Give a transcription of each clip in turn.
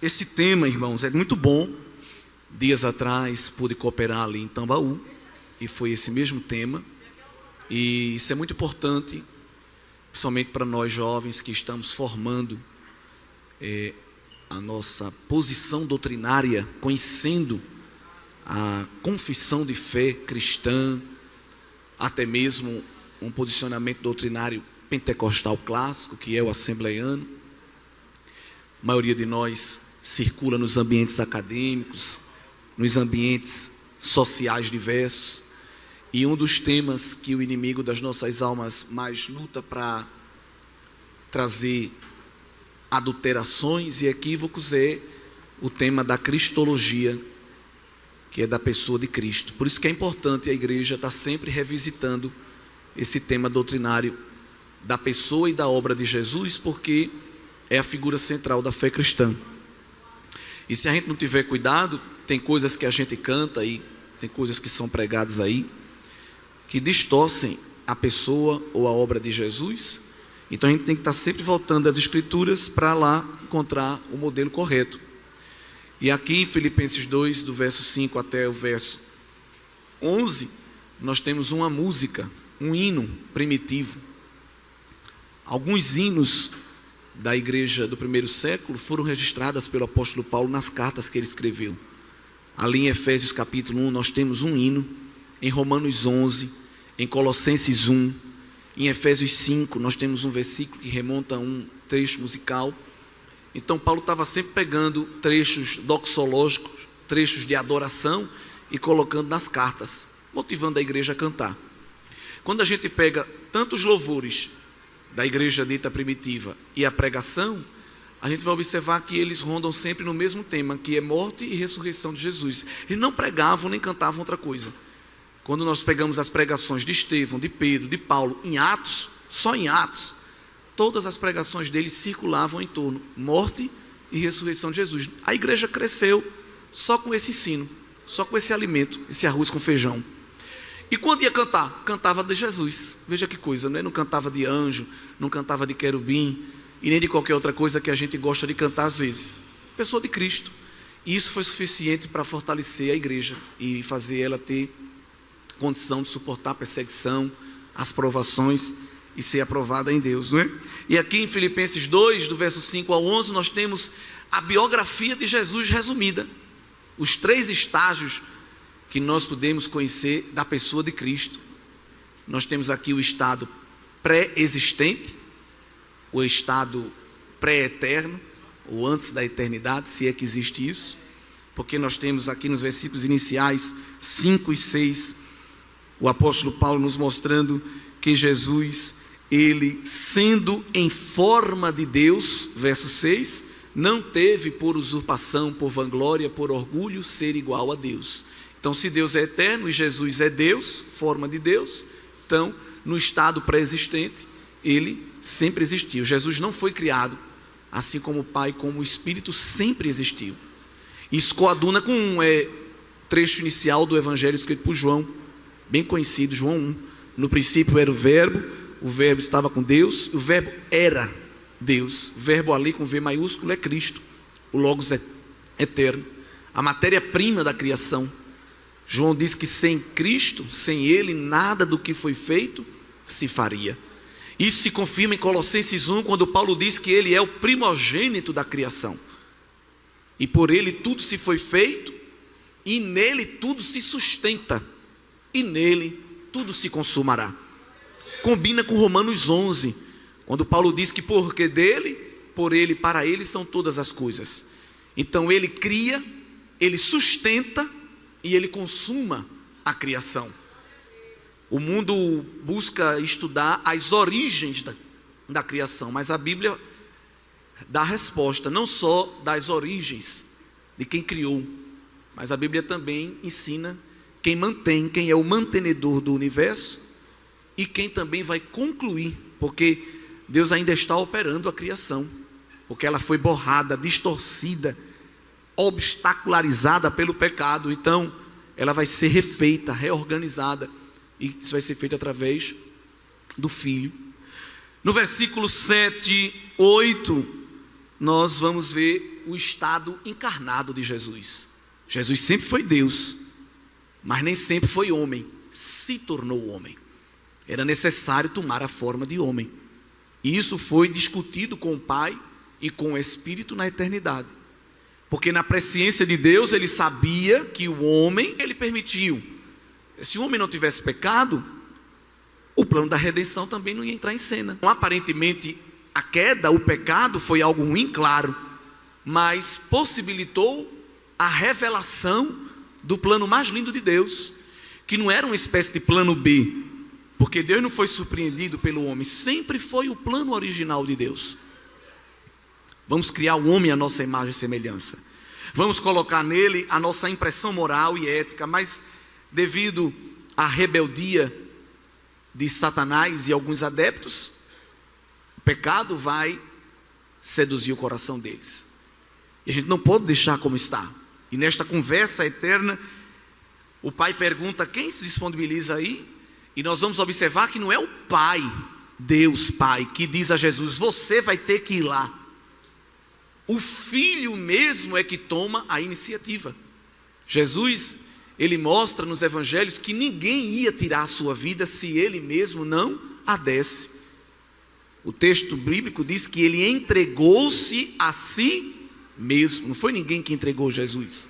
Esse tema, irmãos, é muito bom. Dias atrás pude cooperar ali em Tambaú e foi esse mesmo tema. E isso é muito importante, principalmente para nós jovens que estamos formando a nossa posição doutrinária, conhecendo a confissão de fé cristã, até mesmo um posicionamento doutrinário pentecostal clássico, que é o assembleiano. A maioria de nós circula nos ambientes acadêmicos, nos ambientes sociais diversos, e um dos temas que o inimigo das nossas almas mais luta para trazer adulterações e equívocos é o tema da cristologia, que é da pessoa de Cristo. Por isso que é importante a igreja estar sempre revisitando esse tema doutrinário da pessoa e da obra de Jesus, porque é a figura central da fé cristã. E se a gente não tiver cuidado, tem coisas que a gente canta aí, tem coisas que são pregadas aí, que distorcem a pessoa ou a obra de Jesus. Então a gente tem que estar sempre voltando às Escrituras para lá encontrar o modelo correto. E aqui em Filipenses 2, do verso 5 até o verso 11, nós temos uma música, um hino primitivo. Alguns hinos da igreja do primeiro século foram registradas pelo apóstolo Paulo nas cartas que ele escreveu. Ali em Efésios capítulo 1 nós temos um hino, em Romanos 11, em Colossenses 1, em Efésios 5 nós temos um versículo que remonta a um trecho musical. Então Paulo estava sempre pegando trechos doxológicos, trechos de adoração e colocando nas cartas, motivando a igreja a cantar. Quando a gente pega tantos louvores da igreja dita primitiva e a pregação, a gente vai observar que eles rondam sempre no mesmo tema, que é morte e ressurreição de Jesus. Eles não pregavam nem cantavam outra coisa. Quando nós pegamos as pregações de Estevão, de Pedro, de Paulo, em Atos, só em Atos, todas as pregações deles circulavam em torno morte e ressurreição de Jesus. A igreja cresceu só com esse ensino, só com esse alimento, esse arroz com feijão. E quando ia cantar? Cantava de Jesus. Veja que coisa, né? Não cantava de anjo, não cantava de querubim, e nem de qualquer outra coisa que a gente gosta de cantar às vezes. Pessoa de Cristo. E isso foi suficiente para fortalecer a igreja e fazer ela ter condição de suportar a perseguição, as provações e ser aprovada em Deus, não é? E aqui em Filipenses 2, do verso 5 ao 11, nós temos a biografia de Jesus resumida. Os 3 estágios que nós podemos conhecer da pessoa de Cristo. Nós temos aqui o estado pré-existente, o estado pré-eterno, ou antes da eternidade, se é que existe isso, porque nós temos aqui nos versículos iniciais 5 e 6, o apóstolo Paulo nos mostrando que Jesus, ele sendo em forma de Deus, verso 6, não teve por usurpação, por vanglória, por orgulho, ser igual a Deus. Então, se Deus é eterno e Jesus é Deus, forma de Deus, então, no estado pré-existente, ele sempre existiu. Jesus não foi criado, assim como o Pai, como o Espírito sempre existiu. Isso coaduna com um trecho inicial do Evangelho escrito por João, bem conhecido, João 1. No princípio era o verbo estava com Deus, e o verbo era Deus. O verbo ali com V maiúsculo é Cristo, o Logos é eterno, a matéria-prima da criação. João diz que sem Cristo, sem Ele, nada do que foi feito se faria. Isso se confirma em Colossenses 1, quando Paulo diz que Ele é o primogênito da criação. E por Ele tudo se foi feito, e nele tudo se sustenta, e nele tudo se consumará. Combina com Romanos 11, quando Paulo diz que porque dele, por Ele, para Ele são todas as coisas. Então Ele cria, Ele sustenta, e ele consuma a criação. O mundo busca estudar as origens da criação, mas a Bíblia dá a resposta, não só das origens de quem criou, mas a Bíblia também ensina quem mantém, quem é o mantenedor do universo e quem também vai concluir, porque Deus ainda está operando a criação, porque ela foi borrada, distorcida, obstacularizada pelo pecado. Então ela vai ser refeita, reorganizada, e isso vai ser feito através do Filho. No versículo 7, 8, nós vamos ver o estado encarnado de Jesus. Jesus sempre foi Deus, mas nem sempre foi homem, se tornou homem. Era necessário tomar a forma de homem. E isso foi discutido com o Pai e com o Espírito na eternidade. Porque na presciência de Deus, ele sabia que o homem, ele permitiu. Se o homem não tivesse pecado, o plano da redenção também não ia entrar em cena. Então, aparentemente, a queda, o pecado foi algo ruim, claro, mas possibilitou a revelação do plano mais lindo de Deus, que não era uma espécie de plano B, porque Deus não foi surpreendido pelo homem, sempre foi o plano original de Deus. Vamos criar o homem à nossa imagem e semelhança. Vamos colocar nele a nossa impressão moral e ética, mas devido à rebeldia de Satanás e alguns adeptos, o pecado vai seduzir o coração deles. E a gente não pode deixar como está. E nesta conversa eterna, o Pai pergunta: quem se disponibiliza aí? E nós vamos observar que não é o Pai, Deus Pai, que diz a Jesus: você vai ter que ir lá. O Filho mesmo é que toma a iniciativa. Jesus, ele mostra nos evangelhos que ninguém ia tirar a sua vida se ele mesmo não a desse. O texto bíblico diz que ele entregou-se a si mesmo. Não foi ninguém que entregou Jesus.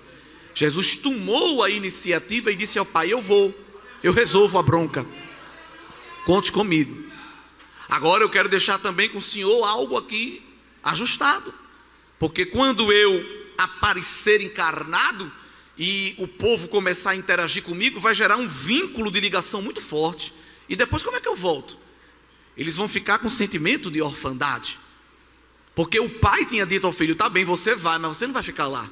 Jesus tomou a iniciativa e disse ao Pai: eu resolvo a bronca, conte comigo. Agora eu quero deixar também com o Senhor algo aqui ajustado, porque quando eu aparecer encarnado e o povo começar a interagir comigo, vai gerar um vínculo de ligação muito forte, e depois como é que eu volto? Eles vão ficar com sentimento de orfandade, porque o pai tinha dito ao filho: tá bem, você vai, mas você não vai ficar lá,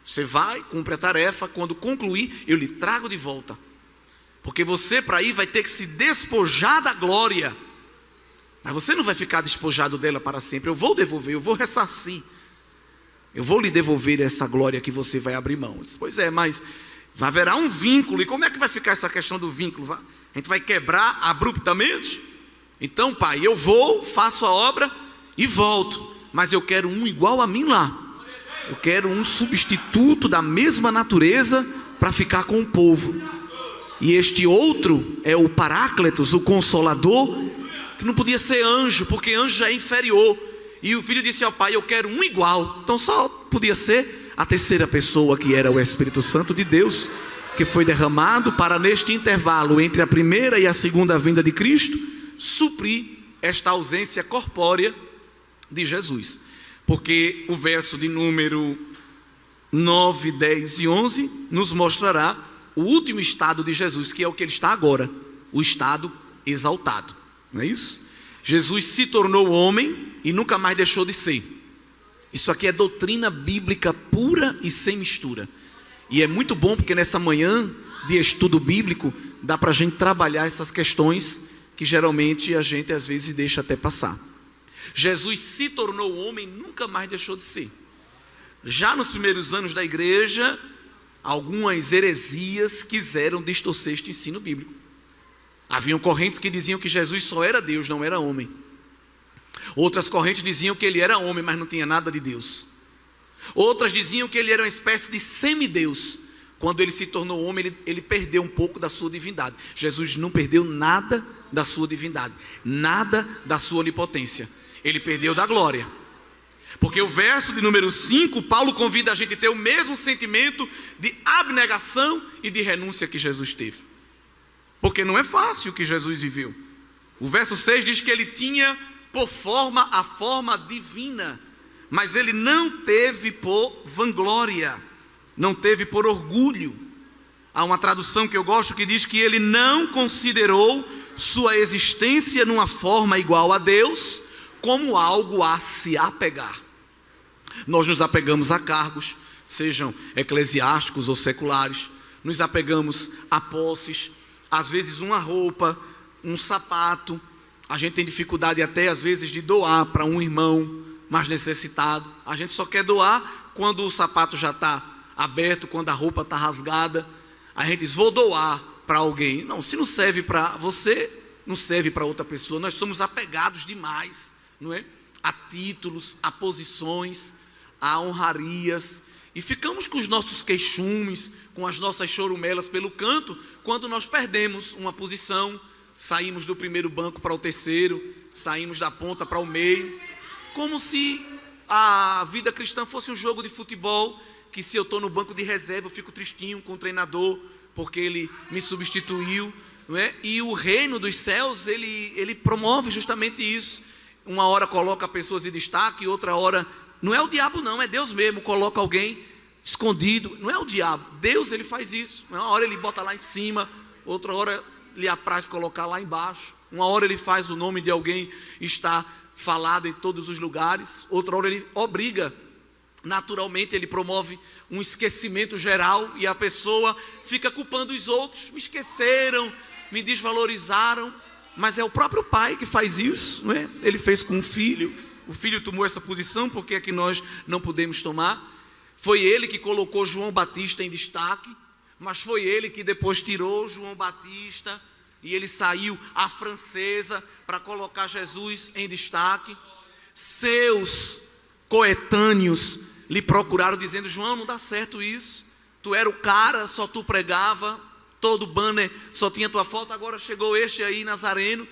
você vai, cumpre a tarefa, quando concluir eu lhe trago de volta, porque você para ir vai ter que se despojar da glória, mas você não vai ficar despojado dela para sempre. Eu vou devolver, eu vou ressarcir, eu vou lhe devolver essa glória que você vai abrir mão. Disse: pois é, mas haverá um vínculo. E como é que vai ficar essa questão do vínculo? A gente vai quebrar abruptamente? Então, Pai, eu vou, faço a obra e volto, mas eu quero um igual a mim lá. Eu quero um substituto da mesma natureza para ficar com o povo. E este outro é o Paráclitos, o Consolador, que não podia ser anjo, porque anjo já é inferior. E o filho disse ao pai: eu quero um igual. Então só podia ser a terceira pessoa, que era o Espírito Santo de Deus, que foi derramado para, neste intervalo entre a primeira e a segunda vinda de Cristo, suprir esta ausência corpórea de Jesus. Porque o verso de número 9, 10 e 11 nos mostrará o último estado de Jesus, que é o que ele está agora, o estado exaltado, não é isso? Jesus se tornou homem e nunca mais deixou de ser. Isso aqui é doutrina bíblica pura e sem mistura. E é muito bom porque nessa manhã de estudo bíblico dá para a gente trabalhar essas questões que geralmente a gente às vezes deixa até passar. Jesus se tornou homem e nunca mais deixou de ser. Já nos primeiros anos da igreja, algumas heresias quiseram distorcer este ensino bíblico. Haviam correntes que diziam que Jesus só era Deus, não era homem. Outras correntes diziam que ele era homem, mas não tinha nada de Deus. Outras diziam que ele era uma espécie de semideus. Quando ele se tornou homem, ele perdeu um pouco da sua divindade. Jesus não perdeu nada da sua divindade, nada da sua onipotência. Ele perdeu da glória. Porque o verso de número 5, Paulo convida a gente a ter o mesmo sentimento de abnegação e de renúncia que Jesus teve. Porque não é fácil o que Jesus viveu. O verso 6 diz que ele tinha por forma a forma divina, mas ele não teve por vanglória, não teve por orgulho. Há uma tradução que eu gosto que diz que ele não considerou sua existência numa forma igual a Deus como algo a se apegar. Nós nos apegamos a cargos, sejam eclesiásticos ou seculares, nos apegamos a posses, às vezes uma roupa, um sapato. A gente tem dificuldade até às vezes de doar para um irmão mais necessitado. A gente só quer doar quando o sapato já está aberto, quando a roupa está rasgada. A gente diz: vou doar para alguém. Não, se não serve para você, não serve para outra pessoa. Nós somos apegados demais, não é? A títulos, a posições, a honrarias, e ficamos com os nossos queixumes, com as nossas chorumelas pelo canto, quando nós perdemos uma posição, saímos do primeiro banco para o terceiro, saímos da ponta para o meio, como se a vida cristã fosse um jogo de futebol, que se eu estou no banco de reserva eu fico tristinho com o treinador, porque ele me substituiu, não é? E o reino dos céus, ele promove justamente isso. Uma hora coloca pessoas em destaque, outra hora, não é o diabo não, é Deus mesmo, coloca alguém escondido, não é o diabo, Deus ele faz isso. Uma hora ele bota lá em cima, outra hora lhe apraz colocar lá embaixo, uma hora ele faz o nome de alguém estar falado em todos os lugares, outra hora ele obriga, naturalmente ele promove um esquecimento geral, e a pessoa fica culpando os outros, me esqueceram, me desvalorizaram, mas é o próprio pai que faz isso, não é? Ele fez com o filho tomou essa posição, porque é que nós não podemos tomar? Foi ele que colocou João Batista em destaque, mas foi ele que depois tirou João Batista, e ele saiu à francesa para colocar Jesus em destaque. Seus coetâneos lhe procuraram dizendo: João, não dá certo isso, tu era o cara, só tu pregava, todo banner só tinha tua foto, agora chegou este aí, Nazareno,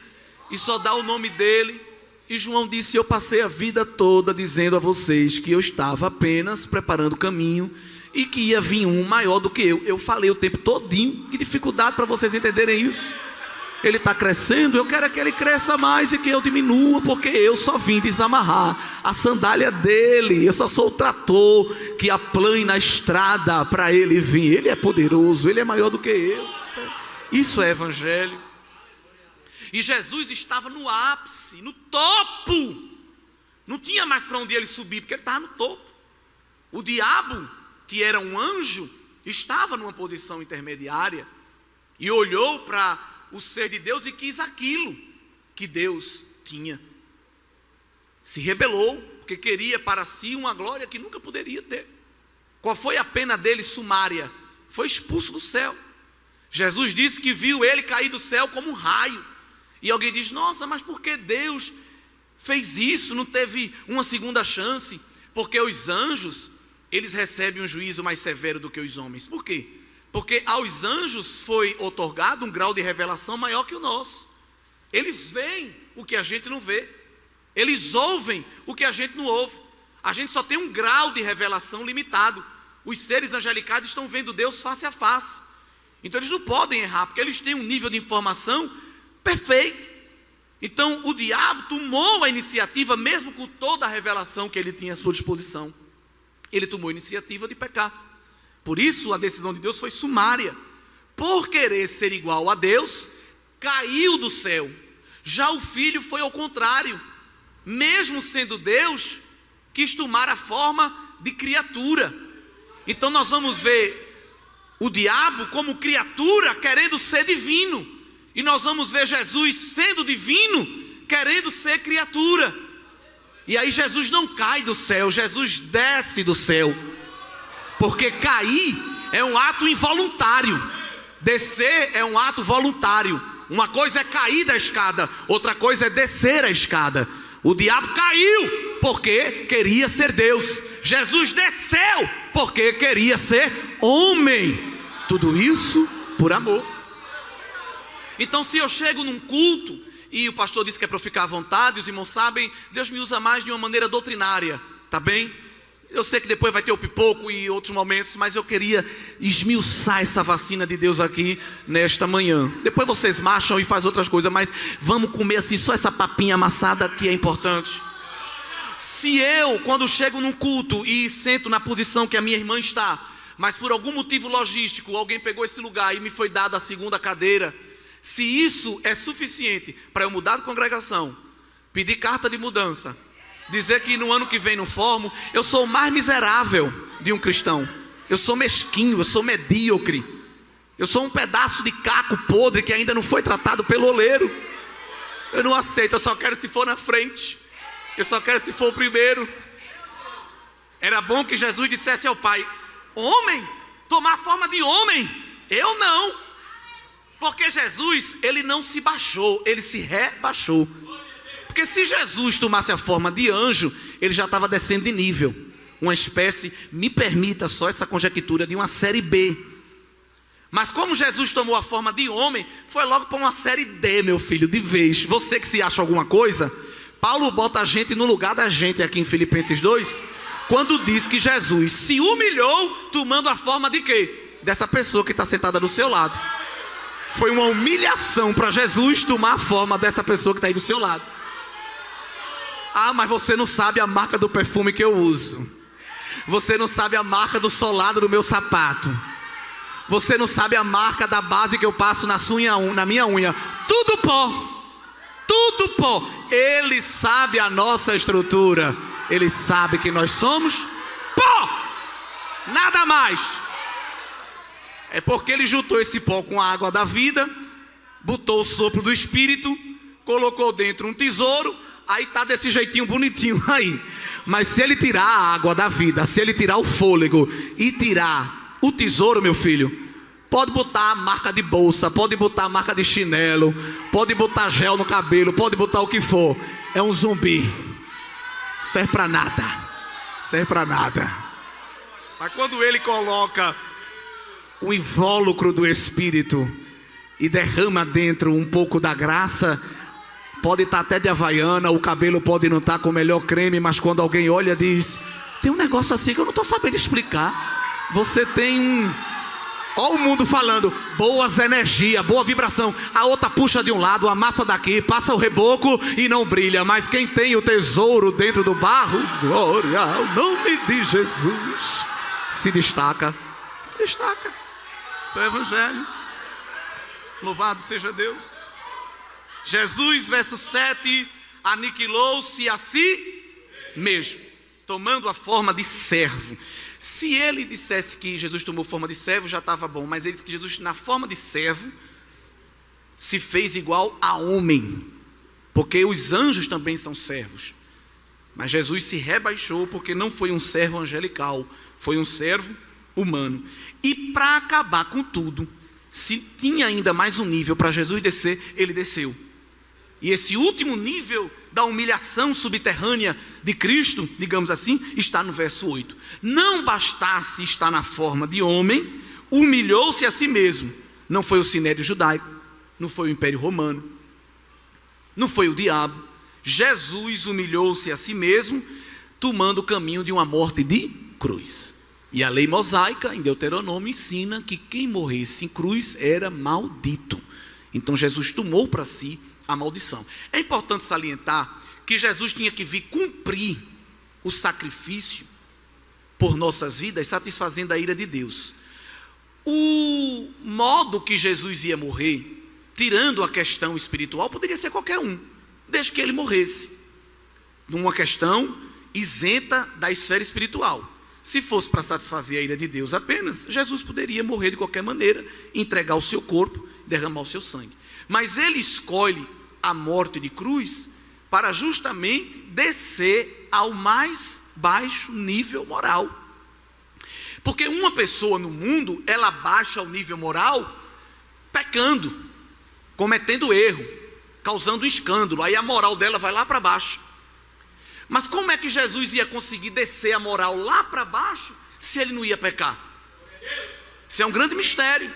e só dá o nome dele. E João disse: eu passei a vida toda dizendo a vocês que eu estava apenas preparando o caminho e que ia vir um maior do que eu falei o tempo todinho. Que dificuldade para vocês entenderem isso. Ele está crescendo, eu quero que ele cresça mais e que eu diminua, porque eu só vim desamarrar a sandália dele, eu só sou o trator que aplana a estrada para ele vir. Ele é poderoso, ele é maior do que eu. Isso é evangelho. E Jesus estava no ápice, no topo, não tinha mais para onde ele subir, porque ele estava no topo. O diabo, que era um anjo, estava numa posição intermediária e olhou para o ser de Deus e quis aquilo que Deus tinha. Se rebelou, porque queria para si uma glória que nunca poderia ter. Qual foi a pena dele sumária? Foi expulso do céu. Jesus disse que viu ele cair do céu como um raio. E alguém diz: nossa, mas por que Deus fez isso? Não teve uma segunda chance? Porque os anjos, eles recebem um juízo mais severo do que os homens. Por quê? Porque aos anjos foi otorgado um grau de revelação maior que o nosso. Eles veem o que a gente não vê, eles ouvem o que a gente não ouve. A gente só tem um grau de revelação limitado. Os seres angelicais estão vendo Deus face a face, então eles não podem errar, porque eles têm um nível de informação perfeito. Então o diabo tomou a iniciativa, mesmo com toda a revelação que ele tinha à sua disposição. Ele tomou a iniciativa de pecar. Por isso a decisão de Deus foi sumária. Por querer ser igual a Deus, caiu do céu. Já o filho foi ao contrário. Mesmo sendo Deus, quis tomar a forma de criatura. Então nós vamos ver o diabo como criatura querendo ser divino. E nós vamos ver Jesus sendo divino, querendo ser criatura. E aí Jesus não cai do céu, Jesus desce do céu. Porque cair é um ato involuntário, descer é um ato voluntário. Uma coisa é cair da escada, outra coisa é descer a escada. O diabo caiu porque queria ser Deus. Jesus desceu porque queria ser homem. Tudo isso por amor. Então, se eu chego num culto e o pastor disse que é para eu ficar à vontade, os irmãos sabem, Deus me usa mais de uma maneira doutrinária, tá bem? Eu sei que depois vai ter o pipoco e outros momentos, mas eu queria esmiuçar essa vacina de Deus aqui nesta manhã. Depois vocês marcham e fazem outras coisas, mas vamos comer assim só essa papinha amassada que é importante. Se eu, quando chego num culto e sento na posição que a minha irmã está, mas por algum motivo logístico alguém pegou esse lugar e me foi dada a segunda cadeira, se isso é suficiente para eu mudar de congregação, pedir carta de mudança, dizer que no ano que vem não formo, eu sou o mais miserável de um cristão. Eu sou mesquinho, eu sou medíocre, eu sou um pedaço de caco podre que ainda não foi tratado pelo oleiro. Eu não aceito, eu só quero se for na frente, eu só quero se for o primeiro. Era bom que Jesus dissesse ao Pai: homem, tomar forma de homem, eu não. Porque Jesus, ele não se baixou, ele se rebaixou. Porque se Jesus tomasse a forma de anjo, ele já estava descendo de nível. uma espécie, me permita só essa conjectura, de uma série B. Mas como Jesus tomou a forma de homem, foi logo para uma série D, meu filho, de vez. Você que se acha alguma coisa, Paulo bota a gente no lugar da gente aqui em Filipenses 2, quando diz que Jesus se humilhou tomando a forma de quê? Dessa pessoa que está sentada do seu lado. Foi uma humilhação para Jesus tomar a forma dessa pessoa que está aí do seu lado. Ah, mas você não sabe a marca do perfume que eu uso. Você não sabe a marca do solado do meu sapato. Você não sabe a marca da base que eu passo na minha unha. Tudo pó. Tudo pó. Ele sabe a nossa estrutura. Ele sabe que nós somos pó. Nada mais. É porque ele juntou esse pó com a água da vida, botou o sopro do Espírito, colocou dentro um tesouro, aí tá desse jeitinho bonitinho aí. Mas se ele tirar a água da vida, se ele tirar o fôlego e tirar o tesouro, meu filho, pode botar a marca de bolsa, pode botar a marca de chinelo, pode botar gel no cabelo, pode botar o que for. É um zumbi. Serve para nada. Serve para nada. Mas quando ele coloca o invólucro do Espírito e derrama dentro um pouco da graça, pode estar até de havaiana, o cabelo pode não estar com o melhor creme, mas quando alguém olha diz, tem um negócio assim que eu não estou sabendo explicar. Você tem olha o mundo falando, boas energias, boa vibração. A outra puxa de um lado, amassa daqui, passa o reboco e não brilha. Mas quem tem o tesouro dentro do barro, glória ao nome de Jesus, se destaca. Se destaca. Seu evangelho. Louvado seja Deus. Jesus, verso 7, aniquilou-se a si mesmo, tomando a forma de servo. Se ele dissesse que Jesus tomou forma de servo, já estava bom. Mas ele disse que Jesus, na forma de servo, se fez igual a homem. Porque os anjos também são servos. Mas Jesus se rebaixou porque não foi um servo angelical. Foi um servo humano. E para acabar com tudo, se tinha ainda mais um nível para Jesus descer, ele desceu. E esse último nível da humilhação subterrânea de Cristo, digamos assim, está no verso 8. Não bastasse estar na forma de homem, humilhou-se a si mesmo. Não foi o sinédrio judaico, não foi o Império Romano, não foi o diabo. Jesus humilhou-se a si mesmo, tomando o caminho de uma morte de cruz. E a lei mosaica, em Deuteronômio, ensina que quem morresse em cruz era maldito. Então Jesus tomou para si a maldição. É importante salientar que Jesus tinha que vir cumprir o sacrifício por nossas vidas, satisfazendo a ira de Deus. O modo que Jesus ia morrer, tirando a questão espiritual, poderia ser qualquer um, desde que ele morresse, numa questão isenta da esfera espiritual. Se fosse para satisfazer a ira de Deus apenas, Jesus poderia morrer de qualquer maneira, entregar o seu corpo, derramar o seu sangue. Mas ele escolhe a morte de cruz para justamente descer ao mais baixo nível moral. Porque uma pessoa no mundo, ela baixa o nível moral pecando, cometendo erro, causando escândalo. Aí a moral dela vai lá para baixo. Mas como é que Jesus ia conseguir descer a moral lá para baixo se ele não ia pecar? Isso é um grande mistério.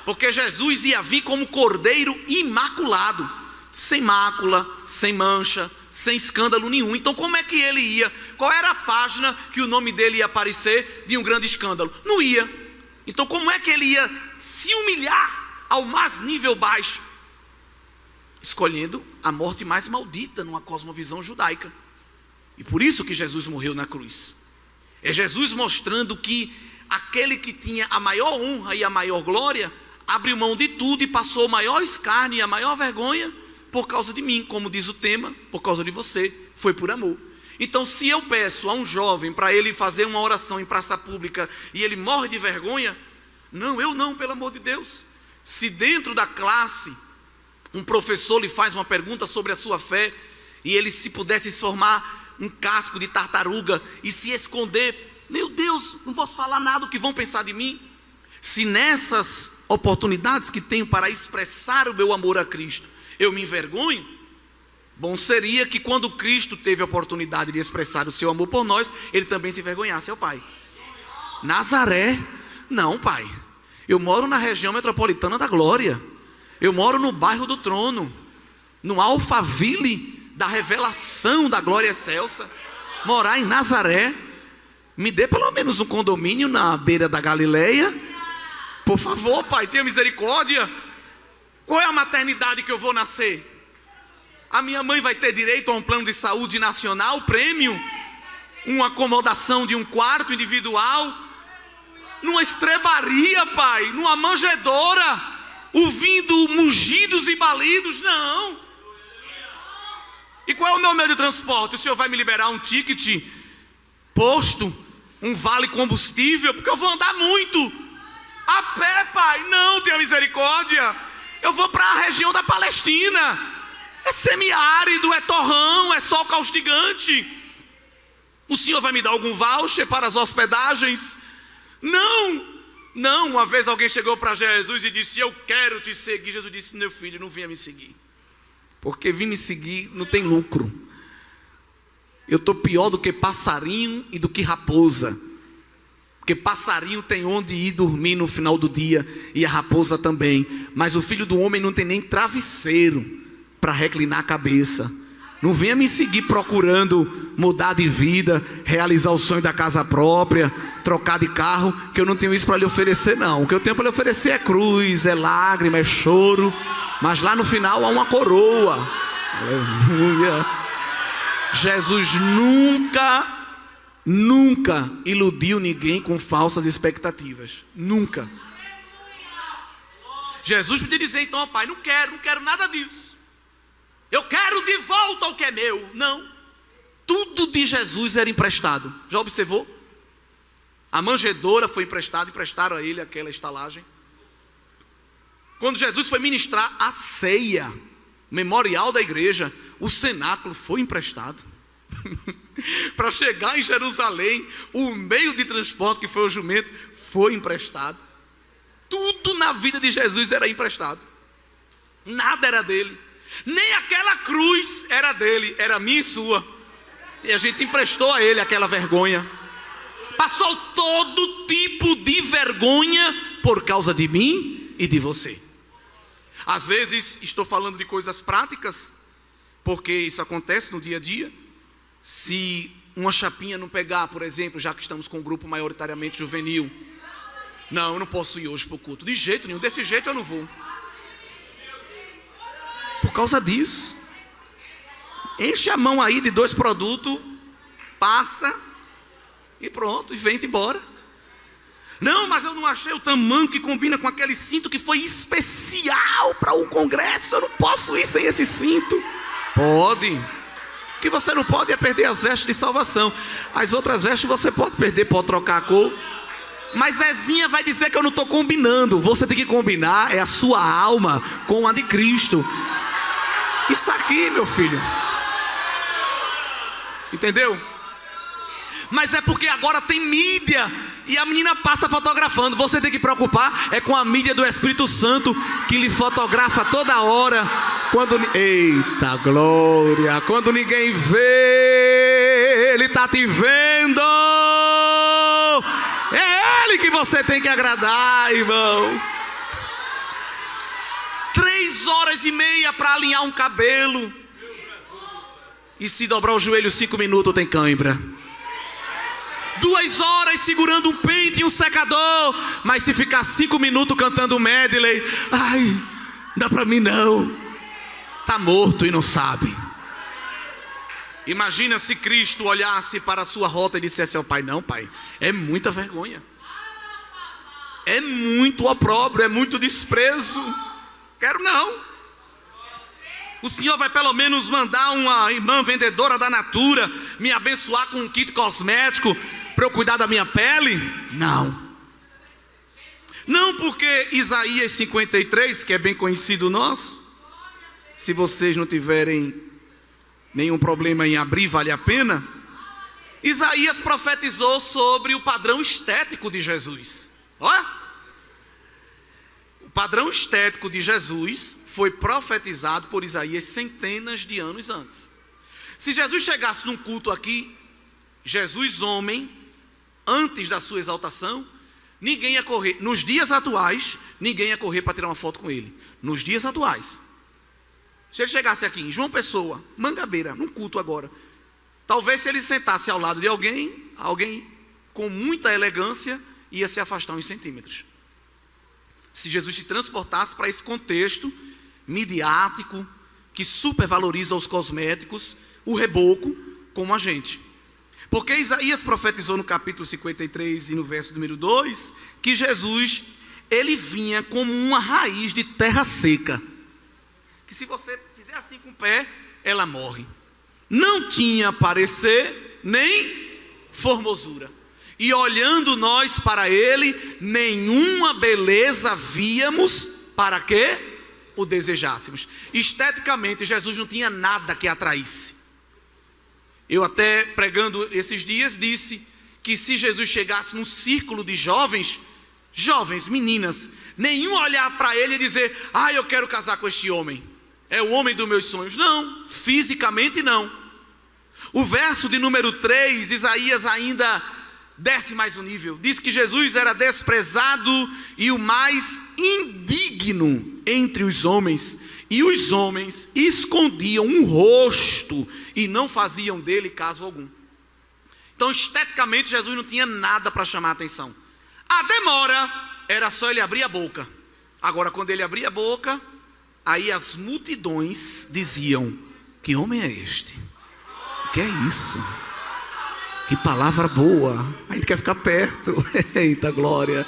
Porque Jesus ia vir como cordeiro imaculado, sem mácula, sem mancha, sem escândalo nenhum. Então como é que ele ia? Qual era a página que o nome dele ia aparecer de um grande escândalo? Não ia. Então como é que ele ia se humilhar ao mais nível baixo? Escolhendo a morte mais maldita numa cosmovisão judaica. E por isso que Jesus morreu na cruz. É Jesus mostrando que aquele que tinha a maior honra e a maior glória abriu mão de tudo e passou o maior escárnio e a maior vergonha por causa de mim, como diz o tema, por causa de você, foi por amor. Então se eu peço a um jovem para ele fazer uma oração em praça pública e ele morre de vergonha, não, eu não, pelo amor de Deus. Se dentro da classe um professor lhe faz uma pergunta sobre a sua fé e ele se pudesse se formar um casco de tartaruga e se esconder, meu Deus, não posso falar nada, o que vão pensar de mim? Se nessas oportunidades que tenho para expressar o meu amor a Cristo, eu me envergonho, Bom seria que quando Cristo teve a oportunidade de expressar o seu amor por nós, ele também se envergonhasse ao Pai. Nazaré? Não, Pai. Eu moro na região metropolitana da glória. Eu moro no bairro do Trono, no Alphaville da revelação da glória excelsa. Morar em Nazaré? Me dê pelo menos um condomínio na beira da Galileia. Por favor, Pai, tenha misericórdia. Qual é a maternidade que eu vou nascer? A minha mãe vai ter direito a um plano de saúde nacional, prêmio? Uma acomodação de um quarto individual? Numa estrebaria, Pai? Numa manjedoura? Ouvindo mugidos e balidos? Não. E qual é o meu meio de transporte? O Senhor vai me liberar um ticket posto, um vale combustível? Porque eu vou andar muito. A pé, Pai? Não, tenha misericórdia. Eu vou para a região da Palestina. É semiárido, é torrão, é sol caustigante. O Senhor vai me dar algum voucher para as hospedagens? Não. Não, uma vez alguém chegou para Jesus e disse: eu quero te seguir. Jesus disse: meu filho, não venha me seguir, porque vir me seguir não tem lucro. Eu estou pior do que passarinho e do que raposa. Porque passarinho tem onde ir dormir no final do dia, e a raposa também. Mas o Filho do Homem não tem nem travesseiro para reclinar a cabeça. Não venha me seguir procurando mudar de vida, realizar o sonho da casa própria, trocar de carro, que eu não tenho isso para lhe oferecer não. O que eu tenho para lhe oferecer é cruz, é lágrima, é choro, mas lá no final há uma coroa. Aleluia. Jesus nunca iludiu ninguém com falsas expectativas. Nunca. Jesus podia dizer então: Pai, não quero nada disso. Eu quero de volta o que é meu. Não. Tudo de Jesus era emprestado. Já observou? A manjedoura foi emprestada, emprestaram a ele aquela estalagem. Quando Jesus foi ministrar a ceia, memorial da igreja, o cenáculo foi emprestado. Para chegar em Jerusalém, o meio de transporte que foi o jumento foi emprestado. Tudo na vida de Jesus era emprestado. Nada era dele. Nem aquela cruz era dele, era minha e sua. E a gente emprestou a ele aquela vergonha. Passou todo tipo de vergonha por causa de mim e de você. Às vezes estou falando de coisas práticas, porque isso acontece no dia a dia. Se uma chapinha não pegar, por exemplo, já que estamos com um grupo maioritariamente juvenil, não, eu não posso ir hoje para o culto. De jeito nenhum, desse jeito eu não vou. Por causa disso. Enche a mão aí de 2 produtos, passa e pronto, e vem-te embora. Não, mas eu não achei o tamanho que combina com aquele cinto que foi especial para o congresso. Eu não posso ir sem esse cinto. Pode. O que você não pode é perder as vestes de salvação. As outras vestes você pode perder, pode trocar a cor. Mas Zezinha vai dizer que eu não estou combinando. Você tem que combinar é a sua alma com a de Cristo. Isso aqui, meu filho. Entendeu? Mas é porque agora tem mídia e a menina passa fotografando. Você tem que preocupar é com a mídia do Espírito Santo, que lhe fotografa toda hora. Eita glória! Quando ninguém vê, Ele está te vendo. É Ele que você tem que agradar, irmão. 3h30 para alinhar um cabelo. E se dobrar o joelho 5 minutos tem cãibra. 2 horas segurando um pente e um secador. Mas se ficar 5 minutos cantando um medley, ai, dá para mim não. Está morto e não sabe. Imagina se Cristo olhasse para a sua rota e dissesse ao Pai: não, Pai, é muita vergonha, é muito opróbrio, é muito desprezo. Quero não. O Senhor vai pelo menos mandar uma irmã vendedora da Natura me abençoar com um kit cosmético para eu cuidar da minha pele? Não. Não, porque Isaías 53, que é bem conhecido nosso, se vocês não tiverem nenhum problema em abrir, vale a pena. Isaías profetizou sobre o padrão estético de Jesus. Olha. O padrão estético de Jesus foi profetizado por Isaías centenas de anos antes. Se Jesus chegasse num culto aqui, Jesus homem, antes da sua exaltação, ninguém ia correr. Nos dias atuais, ninguém ia correr para tirar uma foto com ele. Nos dias atuais. Se ele chegasse aqui em João Pessoa, Mangabeira, num culto agora, talvez se ele sentasse ao lado de alguém com muita elegância ia se afastar uns centímetros. Se Jesus se transportasse para esse contexto midiático, que supervaloriza os cosméticos, o reboco, como a gente. Porque Isaías profetizou no capítulo 53 e no verso número 2, que Jesus, ele vinha como uma raiz de terra seca, que se você fizer assim com o pé, ela morre. Não tinha parecer, nem formosura. E olhando nós para ele, nenhuma beleza víamos para que o desejássemos. Esteticamente, Jesus não tinha nada que atraísse. Eu até pregando esses dias disse que se Jesus chegasse num círculo de jovens, meninas, nenhum olhar para ele e dizer: eu quero casar com este homem, é o homem dos meus sonhos. Não, fisicamente não. O verso de número 3, Isaías ainda desce mais um nível. Diz que Jesus era desprezado e o mais indigno entre os homens, e os homens escondiam um rosto e não faziam dele caso algum. Então, esteticamente, Jesus não tinha nada para chamar a atenção. A demora era só ele abrir a boca. Agora, quando ele abria a boca, aí as multidões diziam: que homem é este? Que é isso? Que palavra boa, a gente quer ficar perto. Eita glória.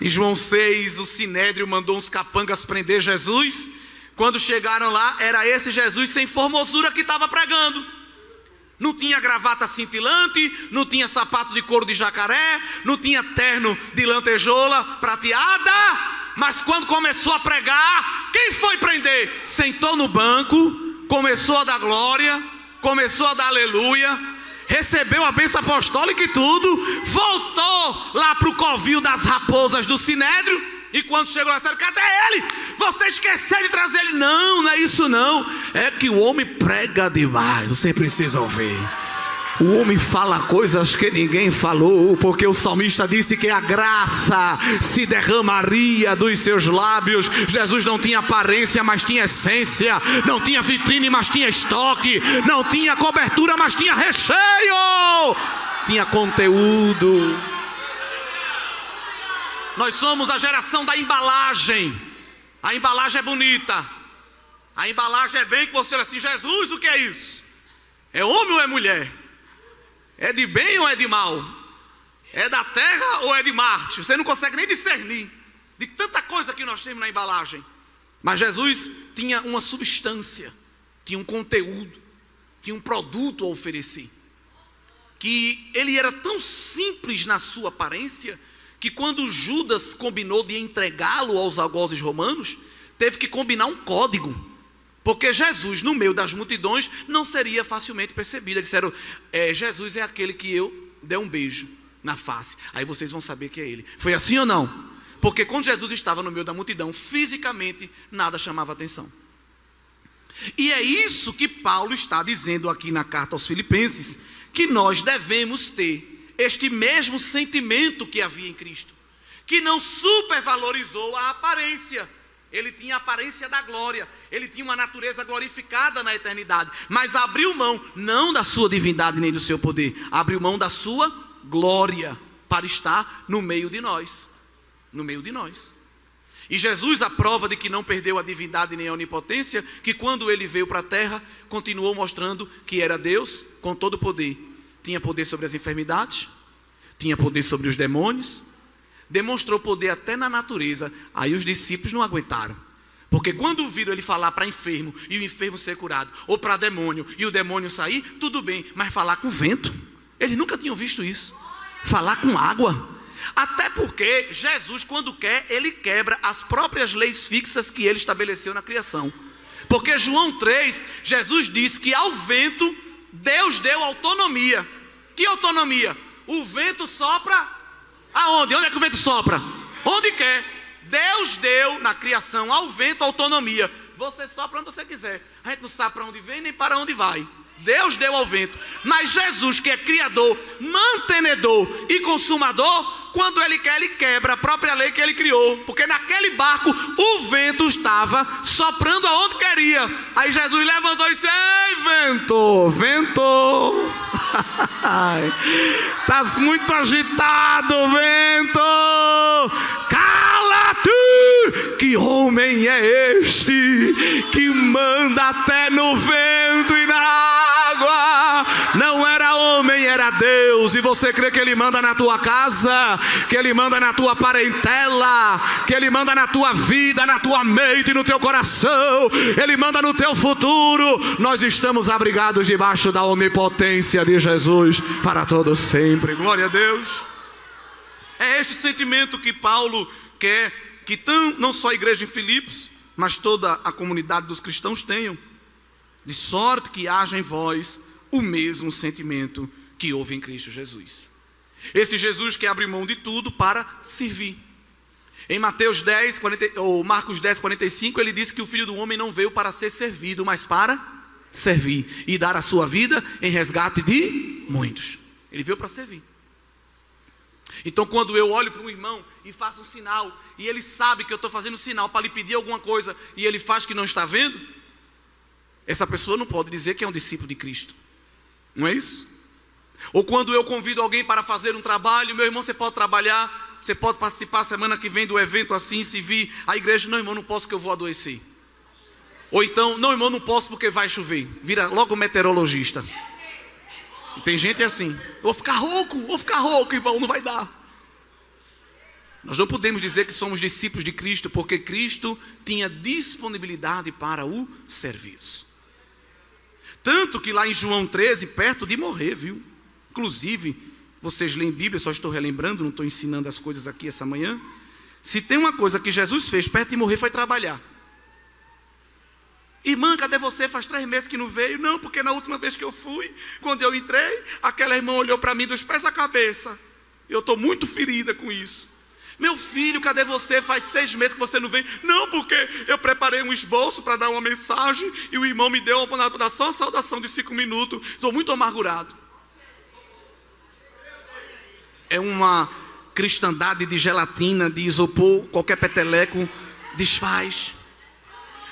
Em João 6, o Sinédrio mandou uns capangas prender Jesus. Quando chegaram lá, era esse Jesus sem formosura que estava pregando. Não tinha gravata cintilante, não tinha sapato de couro de jacaré, não tinha terno de lantejoula prateada. Mas quando começou a pregar, quem foi prender? Sentou no banco, começou a dar glória, começou a dar aleluia, recebeu a bênção apostólica e tudo, voltou lá para o covil das raposas do Sinédrio, e quando chegou lá, disseram: cadê ele? Você esqueceu de trazer ele. Não é isso não, é que o homem prega demais, você precisa ouvir. O homem fala coisas que ninguém falou, porque o salmista disse que a graça se derramaria dos seus lábios. Jesus não tinha aparência, mas tinha essência. Não tinha vitrine, mas tinha estoque. Não tinha cobertura, mas tinha recheio. Tinha conteúdo. Nós somos a geração da embalagem. A embalagem é bonita. A embalagem é bem que você olha assim: Jesus, o que é isso? É homem ou é mulher? É de bem ou é de mal? É da terra ou é de Marte? Você não consegue nem discernir de tanta coisa que nós temos na embalagem. Mas Jesus tinha uma substância, tinha um conteúdo, tinha um produto a oferecer. Que ele era tão simples na sua aparência, que quando Judas combinou de entregá-lo aos algozes romanos, teve que combinar um código. Porque Jesus, no meio das multidões, não seria facilmente percebido. Eles disseram: Jesus é aquele que eu dei um beijo na face. Aí vocês vão saber que é ele. Foi assim ou não? Porque quando Jesus estava no meio da multidão, fisicamente, nada chamava atenção. E é isso que Paulo está dizendo aqui na carta aos Filipenses, que nós devemos ter este mesmo sentimento que havia em Cristo, que não supervalorizou a aparência. Ele tinha a aparência da glória, ele tinha uma natureza glorificada na eternidade, mas abriu mão, não da sua divindade nem do seu poder, abriu mão da sua glória, para estar no meio de nós, no meio de nós. E Jesus, a prova de que não perdeu a divindade nem a onipotência, que quando ele veio para a terra, continuou mostrando que era Deus com todo o poder. Tinha poder sobre as enfermidades, tinha poder sobre os demônios, demonstrou poder até na natureza. Aí os discípulos não aguentaram, porque quando viram ele falar para enfermo e o enfermo ser curado, ou para demônio e o demônio sair, tudo bem, mas falar com vento, eles nunca tinham visto isso. Falar com água, até porque Jesus, quando quer, ele quebra as próprias leis fixas que ele estabeleceu na criação. Porque João 3, Jesus diz que ao vento Deus deu autonomia. Que autonomia? O vento sopra aonde? Onde é que o vento sopra? Onde quer. Deus deu na criação ao vento autonomia. Você sopra onde você quiser. A gente não sabe para onde vem nem para onde vai. Deus deu ao vento. Mas Jesus, que é criador, mantenedor e consumador, quando ele quer, ele quebra a própria lei que ele criou. Porque naquele barco o vento estava soprando aonde queria. Aí Jesus levantou e disse: ei, vento, vento, estás muito agitado, vento, cala-te. Que homem é este que manda até no vento e na água? Não era homem, era Deus. E você crê que ele manda na tua casa, que ele manda na tua parentela, que ele manda na tua vida, na tua mente, no teu coração, ele manda no teu futuro. Nós estamos abrigados debaixo da onipotência de Jesus para todo sempre. Glória a Deus. É este sentimento que Paulo quer que não só a igreja em Filipos, mas toda a comunidade dos cristãos tenham, de sorte que haja em vós o mesmo sentimento que houve em Cristo Jesus. Esse Jesus que abre mão de tudo para servir. Em Mateus 10, ou Marcos 10, 45, ele diz que o Filho do Homem não veio para ser servido, mas para servir e dar a sua vida em resgate de muitos. Ele veio para servir. Então quando eu olho para um irmão e faço um sinal, e ele sabe que eu estou fazendo sinal para lhe pedir alguma coisa, e ele faz que não está vendo, essa pessoa não pode dizer que é um discípulo de Cristo. Não é isso? Ou quando eu convido alguém para fazer um trabalho: meu irmão, você pode trabalhar, você pode participar semana que vem do evento assim, se vir. A igreja: não, irmão, não posso que eu vou adoecer. Ou então: não, irmão, não posso porque vai chover. Vira logo meteorologista. E tem gente assim: vou ficar rouco, irmão, não vai dar. Nós não podemos dizer que somos discípulos de Cristo, porque Cristo tinha disponibilidade para o serviço. Tanto que lá em João 13, perto de morrer, viu? Inclusive, vocês leem Bíblia, só estou relembrando, não estou ensinando as coisas aqui essa manhã. Se tem uma coisa que Jesus fez perto de morrer, foi trabalhar. Irmã, cadê você? Faz 3 meses que não veio. Não, porque na última vez que eu fui, quando eu entrei, aquela irmã olhou para mim dos pés à cabeça. Eu estou muito ferida com isso. Meu filho, cadê você? Faz 6 meses que você não vem. Não, porque eu preparei um esboço para dar uma mensagem e o irmão me deu só a saudação de 5 minutos. Estou muito amargurado. É uma cristandade de gelatina, de isopor, qualquer peteleco desfaz.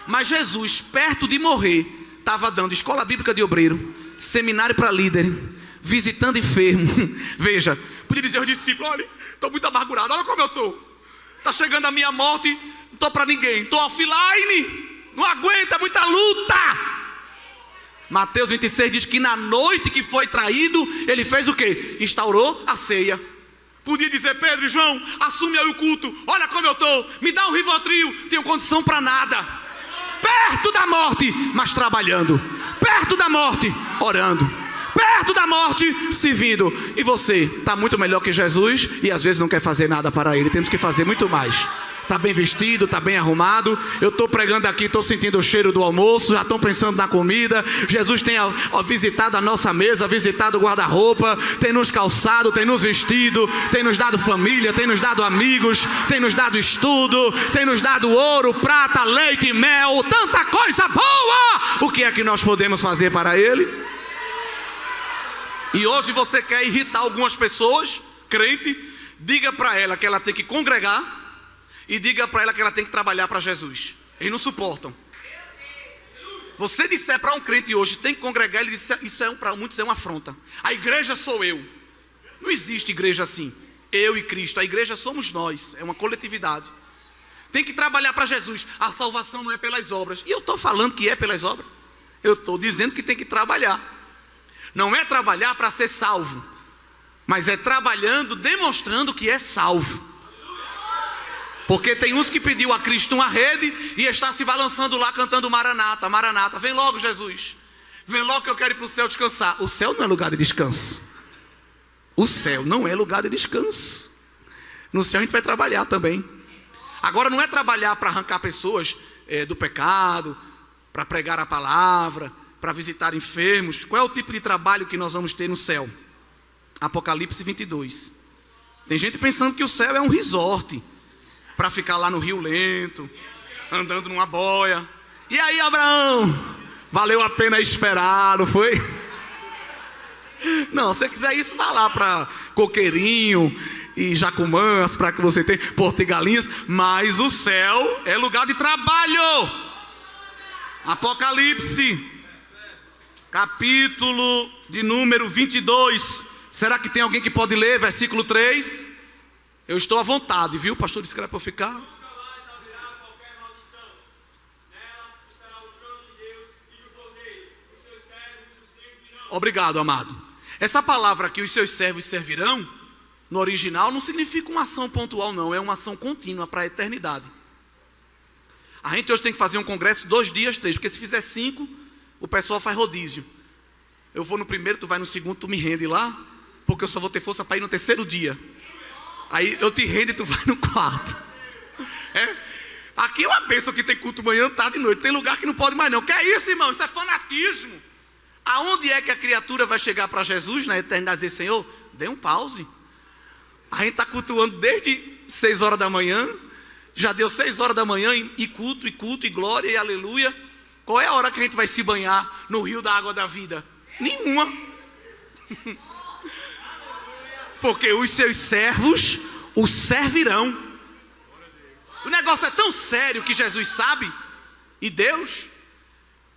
Mas Jesus, perto de morrer, estava dando escola bíblica de obreiro, seminário para líder, visitando enfermo. Veja, podia dizer aos discípulos: olha, estou muito amargurado, olha como eu estou. Está chegando a minha morte, não estou para ninguém, estou offline, não aguenta, muita luta. Mateus 26 diz que na noite que foi traído, ele fez o quê? Instaurou a ceia. Podia dizer: Pedro e João, assume aí o culto, olha como eu estou, me dá um Rivotril, tenho condição para nada. Perto da morte, mas trabalhando. Perto da morte, orando. Perto da morte, servindo. E você está muito melhor que Jesus e às vezes não quer fazer nada para Ele. Temos que fazer muito mais. Está bem vestido, está bem arrumado. Eu estou pregando aqui, estou sentindo o cheiro do almoço. Já estão pensando na comida. Jesus tem visitado a nossa mesa, visitado o guarda-roupa, tem nos calçado, tem nos vestido, tem nos dado família, tem nos dado amigos, tem nos dado estudo, tem nos dado ouro, prata, leite e mel, tanta coisa boa. O que é que nós podemos fazer para Ele? E hoje você quer irritar algumas pessoas, crente, diga para ela que ela tem que congregar e diga para ela que ela tem que trabalhar para Jesus. Eles não suportam. Você disser para um crente hoje: tem que congregar, ele diz: isso para muitos é uma afronta. A igreja sou eu. Não existe igreja assim. Eu e Cristo. A igreja somos nós. É uma coletividade. Tem que trabalhar para Jesus. A salvação não é pelas obras. E eu estou falando que é pelas obras. Eu estou dizendo que tem que trabalhar. Não é trabalhar para ser salvo, mas é trabalhando, demonstrando que é salvo. Porque tem uns que pediu a Cristo uma rede e está se balançando lá cantando Maranata, Maranata, vem logo Jesus, vem logo que eu quero ir para o céu descansar. O céu não é lugar de descanso. O céu não é lugar de descanso. No céu a gente vai trabalhar também. Agora não é trabalhar para arrancar pessoas do pecado, para pregar a palavra, para visitar enfermos. Qual é o tipo de trabalho que nós vamos ter no céu? Apocalipse 22. Tem gente pensando que o céu é um resort. para ficar lá no Rio Lento, andando numa boia. E aí, Abraão, valeu a pena esperar, não foi? Não, se você quiser isso, vá lá para Coqueirinho e Jacumãs, para que você tenha Porto e Galinhas. Mas o céu é lugar de trabalho. Apocalipse, capítulo de número 22. Será que tem alguém que pode ler? Versículo 3. Eu estou à vontade, viu? O pastor disse que era para eu ficar. Obrigado, amado. Essa palavra aqui, os seus servos servirão, no original não significa uma ação pontual, não. É uma ação contínua para a eternidade. A gente hoje tem que fazer um congresso 2 dias, 3, porque se fizer 5, o pessoal faz rodízio. Eu vou no primeiro, tu vai no segundo, tu me rende lá, porque eu só vou ter força para ir no 3º dia. Aí eu te rendo e tu vai no 4. Aqui é uma bênção que tem culto manhã, tarde e noite. Tem lugar que não pode mais não. Que é isso, irmão? Isso é fanatismo. Aonde é que a criatura vai chegar para Jesus na eternidade e dizer: Senhor, dê um pause. A gente está cultuando desde 6 horas da manhã. Já deu 6 horas da manhã e culto, e glória, e aleluia. Qual é a hora que a gente vai se banhar no rio da água da vida? Nenhuma. Porque os seus servos o servirão. O negócio é tão sério que Jesus sabe, e Deus,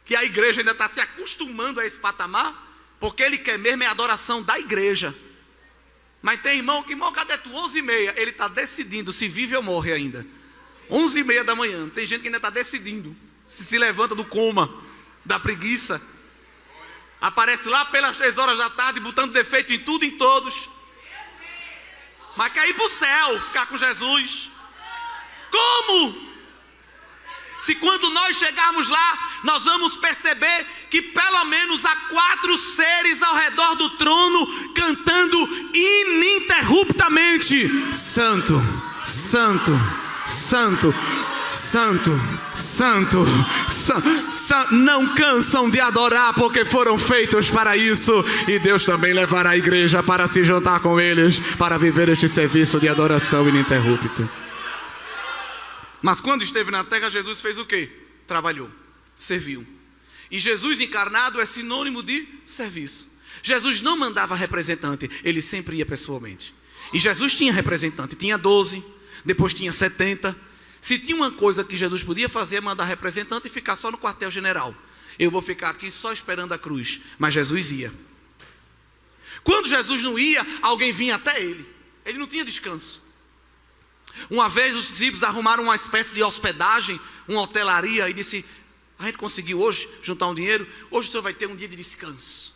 que a igreja ainda está se acostumando a esse patamar, porque Ele quer mesmo é a adoração da igreja. Mas tem irmão que, irmão, cadê tu? 11h30, ele está decidindo se vive ou morre ainda. 11h30 da manhã, tem gente que ainda está decidindo se levanta do coma, da preguiça. Aparece lá pelas 3 horas da tarde, botando defeito em tudo e em todos. Mas quer ir para o céu, ficar com Jesus. Como? Se quando nós chegarmos lá, nós vamos perceber que pelo menos há 4 seres ao redor do trono, cantando ininterruptamente: Santo, Santo, Santo, Santo, Santo, Santo. Não cansam de adorar, porque foram feitos para isso. E Deus também levará a igreja para se juntar com eles, para viver este serviço de adoração ininterrupto. Mas quando esteve na terra, Jesus fez o quê? Trabalhou, serviu. E Jesus encarnado é sinônimo de serviço. Jesus não mandava representante, ele sempre ia pessoalmente. E Jesus tinha representante, tinha 12, depois tinha 70. Se tinha uma coisa que Jesus podia fazer, é mandar representante e ficar só no quartel-general. Eu vou ficar aqui só esperando a cruz. Mas Jesus ia. Quando Jesus não ia, alguém vinha até ele. Ele não tinha descanso. Uma vez os discípulos arrumaram uma espécie de hospedagem, uma hotelaria, e disse: a gente conseguiu hoje juntar um dinheiro, hoje o senhor vai ter um dia de descanso,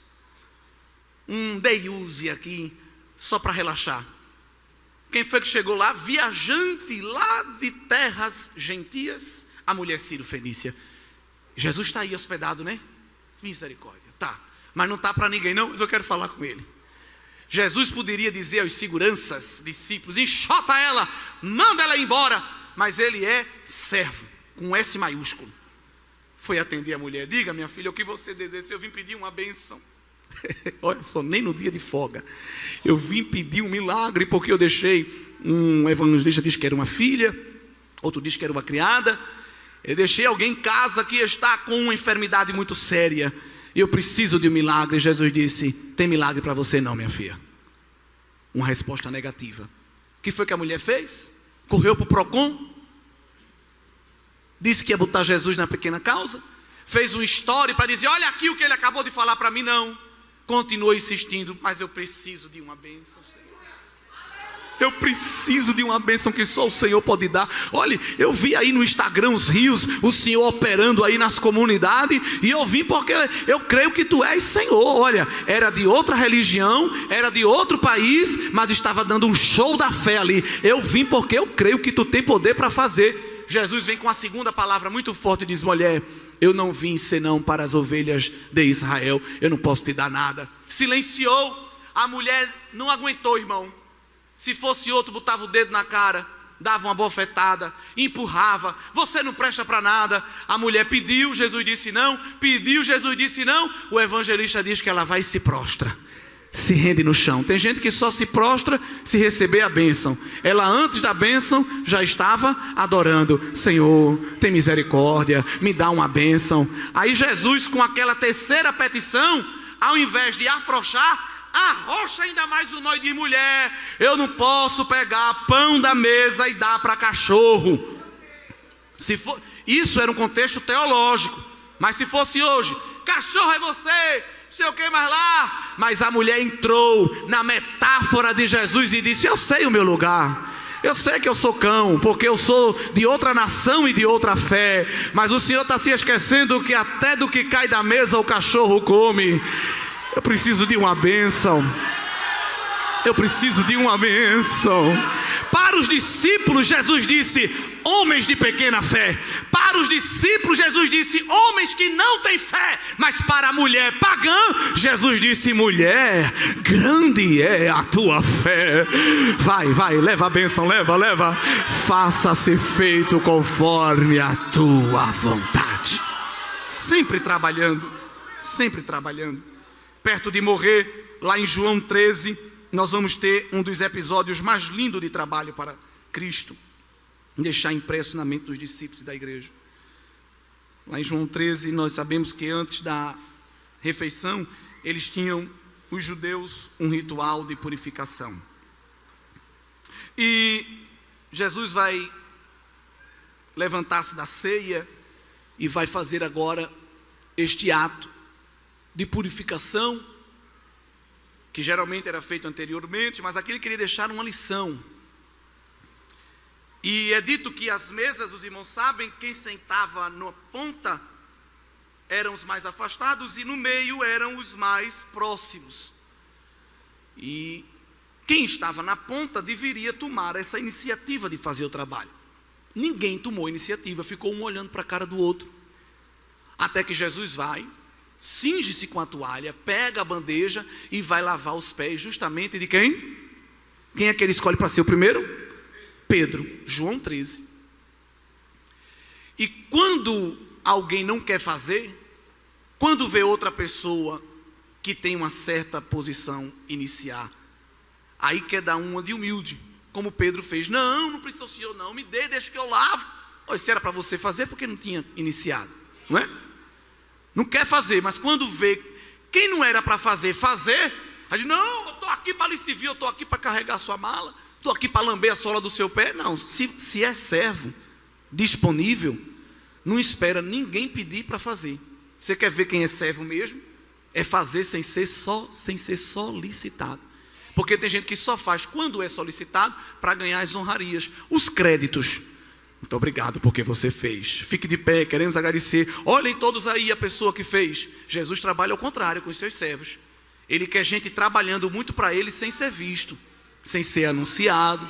um day use aqui, só para relaxar. Quem foi que chegou lá? Viajante lá de terras gentias, a mulher Ciro Fenícia. Jesus está aí hospedado, né? Misericórdia, tá, mas não está para ninguém não, mas eu quero falar com ele. Jesus poderia dizer aos seguranças, discípulos: enxota ela, manda ela embora. Mas ele é servo, com S maiúsculo. Foi atender a mulher: diga, minha filha, o que você deseja? Eu vim pedir uma bênção. Olha só, nem no dia de folga. Eu vim pedir um milagre, porque eu deixei, um evangelista disse que era uma filha, outro disse que era uma criada. Eu deixei alguém em casa que está com uma enfermidade muito séria. Eu preciso de um milagre. Jesus disse: tem milagre para você não, minha filha. Uma resposta negativa. O que foi que a mulher fez? Correu para o Procon, disse que ia botar Jesus na pequena causa, fez um story para dizer: olha aqui o que ele acabou de falar para mim. Não, continuou insistindo: mas eu preciso de uma bênção, Senhor. Eu preciso de uma bênção que só o Senhor pode dar. Olha, eu vi aí no Instagram os rios, o Senhor operando aí nas comunidades, e eu vim porque eu creio que Tu és Senhor. Olha, era de outra religião, era de outro país, mas estava dando um show da fé ali. Eu vim porque eu creio que Tu tem poder para fazer. Jesus vem com a segunda palavra muito forte e diz: mulher, eu não vim senão para as ovelhas de Israel, eu não posso te dar nada. Silenciou. A mulher não aguentou, irmão. Se fosse outro, botava o dedo na cara, dava uma bofetada, empurrava: você não presta para nada. A mulher pediu, Jesus disse não. Pediu, Jesus disse não. O evangelista diz que ela vai e se prostra. se rende no chão. Tem gente que só se prostra se receber a bênção. Ela antes da bênção já estava adorando. Senhor, tem misericórdia, me dá uma bênção. Aí Jesus, com aquela terceira petição, ao invés de afrouxar, arrocha ainda mais o nó e diz: mulher, eu não posso pegar pão da mesa e dar para cachorro. Isso era um contexto teológico. Mas se fosse hoje: cachorro é você, não sei o que mais lá. Mas a mulher entrou na metáfora de Jesus e disse: eu sei o meu lugar. Eu sei que eu sou cão, porque eu sou de outra nação e de outra fé. Mas o Senhor está se esquecendo que até do que cai da mesa o cachorro come. Eu preciso de uma bênção. Eu preciso de uma bênção. Para os discípulos, Jesus disse: homens de pequena fé. Para os discípulos, Jesus disse: homens que não têm fé. Mas para a mulher pagã, Jesus disse: mulher, grande é a tua fé. Vai, leva a bênção, leva. Faça-se feito conforme a tua vontade. Sempre trabalhando. Perto de morrer, lá em João 13, nós vamos ter um dos episódios mais lindos de trabalho para Cristo, deixar impresso na mente dos discípulos e da igreja. Lá em João 13, nós sabemos que antes da refeição, eles tinham, os judeus, um ritual de purificação. E Jesus vai levantar-se da ceia e vai fazer agora este ato de purificação, que geralmente era feito anteriormente, mas aqui ele queria deixar uma lição. E é dito que as mesas, os irmãos sabem, quem sentava na ponta eram os mais afastados e no meio eram os mais próximos. E quem estava na ponta deveria tomar essa iniciativa de fazer o trabalho. Ninguém tomou iniciativa, ficou um olhando para a cara do outro. Até que Jesus vai, cinge-se com a toalha, pega a bandeja e vai lavar os pés justamente de quem? Quem é que ele escolhe para ser o primeiro? Pedro, João 13. E quando alguém não quer fazer, quando vê outra pessoa que tem uma certa posição iniciar, aí quer dar uma de humilde, como Pedro fez. Não precisa o senhor não, me dê, deixa que eu lavo. Se era para você fazer, porque não tinha iniciado, não é? Não quer fazer, mas quando vê quem não era para fazer, aí diz: não, eu estou aqui para lhe servir, eu estou aqui para carregar a sua mala, estou aqui para lamber a sola do seu pé. Não, se é servo, disponível, não espera ninguém pedir para fazer. Você quer ver quem é servo mesmo? É fazer sem ser solicitado. Porque tem gente que só faz quando é solicitado para ganhar as honrarias, os créditos. Muito obrigado porque você fez. Fique de pé, queremos agradecer. Olhem todos aí a pessoa que fez. Jesus trabalha ao contrário com os seus servos. Ele quer gente trabalhando muito para ele sem ser visto, sem ser anunciado.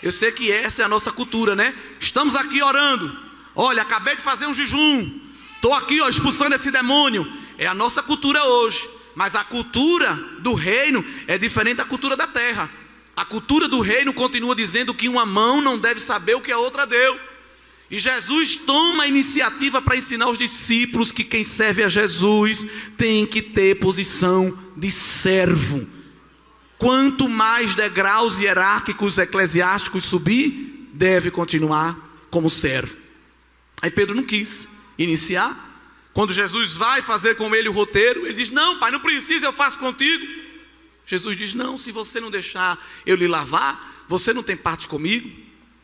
Eu sei que essa é a nossa cultura, né? Estamos aqui orando. Olha, acabei de fazer um jejum. Estou aqui expulsando esse demônio. É a nossa cultura hoje. Mas a cultura do reino é diferente da cultura da terra. A cultura do reino continua dizendo que uma mão não deve saber o que a outra deu. E Jesus toma a iniciativa para ensinar os discípulos que quem serve a Jesus tem que ter posição de servo. Quanto mais degraus hierárquicos eclesiásticos subir, deve continuar como servo. Aí Pedro não quis iniciar. Quando Jesus vai fazer com ele o roteiro, ele diz: não, pai, não precisa, eu faço contigo. Jesus diz: não, se você não deixar eu lhe lavar, você não tem parte comigo.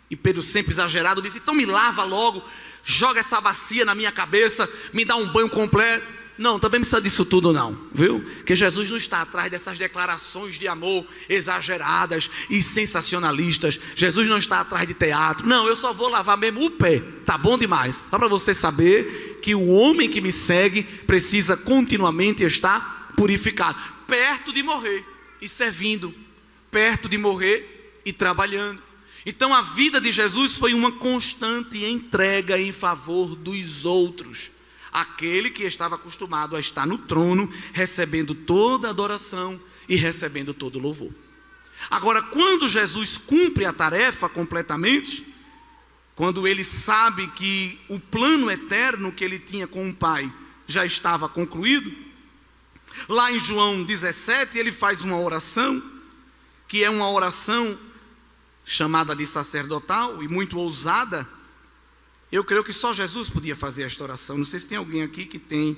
E Pedro, sempre exagerado, disse: então me lava logo, joga essa bacia na minha cabeça, me dá um banho completo. Não, também não precisa disso tudo não, viu? Porque Jesus não está atrás dessas declarações de amor exageradas e sensacionalistas. Jesus não está atrás de teatro. Não, eu só vou lavar mesmo o pé, tá bom demais. Só para você saber que o homem que me segue precisa continuamente estar purificado, perto de morrer e servindo, perto de morrer e trabalhando. Então a vida de Jesus foi uma constante entrega em favor dos outros. Aquele que estava acostumado a estar no trono, recebendo toda a adoração e recebendo todo o louvor. Agora, quando Jesus cumpre a tarefa completamente, quando ele sabe que o plano eterno que ele tinha com o Pai já estava concluído, Lá em João 17, ele faz uma oração, que é uma oração chamada de sacerdotal e muito ousada. Eu creio que só Jesus podia fazer esta oração. Não sei se tem alguém aqui que tem.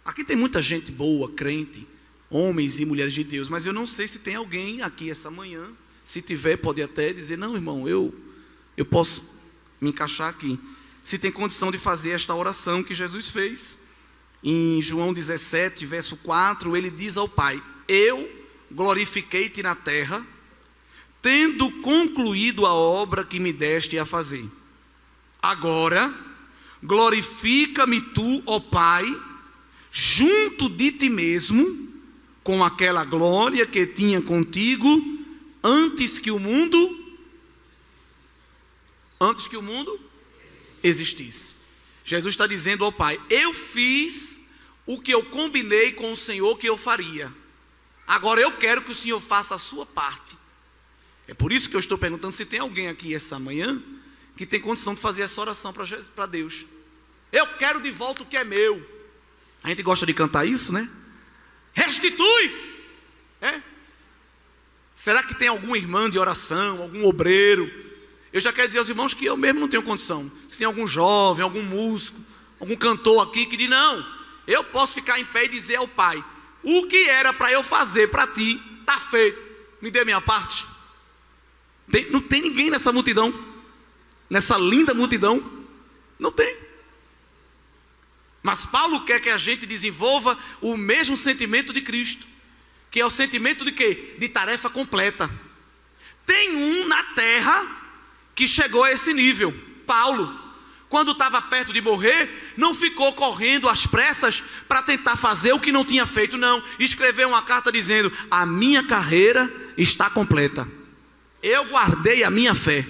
Aqui tem muita gente boa, crente, homens e mulheres de Deus, mas eu não sei se tem alguém aqui essa manhã. Se tiver, pode até dizer: não, irmão, eu posso me encaixar aqui. Se tem condição de fazer esta oração que Jesus fez. Em João 17, verso 4, ele diz ao Pai: eu glorifiquei-te na terra, tendo concluído a obra que me deste a fazer. Agora, glorifica-me tu, ó Pai, junto de ti mesmo, com aquela glória que tinha contigo antes que o mundo existisse. Jesus está dizendo ao Pai: eu fiz o que eu combinei com o Senhor que eu faria. Agora eu quero que o Senhor faça a sua parte. É por isso que eu estou perguntando se tem alguém aqui essa manhã que tem condição de fazer essa oração para Deus. Eu quero de volta o que é meu. A gente gosta de cantar isso, né? Restitui! Será que tem algum irmão de oração, algum obreiro? Eu já quero dizer aos irmãos que eu mesmo não tenho condição. Se tem algum jovem, algum músico, algum cantor aqui que diz: não, eu posso ficar em pé e dizer ao Pai: o que era para eu fazer para ti, está feito, me dê minha parte. Não tem ninguém nessa multidão, nessa linda multidão, não tem. Mas Paulo quer que a gente desenvolva o mesmo sentimento de Cristo, que é o sentimento de quê? De tarefa completa. Tem um na terra que chegou a esse nível. Paulo, quando estava perto de morrer, não ficou correndo às pressas para tentar fazer o que não tinha feito, não. Escreveu uma carta dizendo: a minha carreira está completa, eu guardei a minha fé,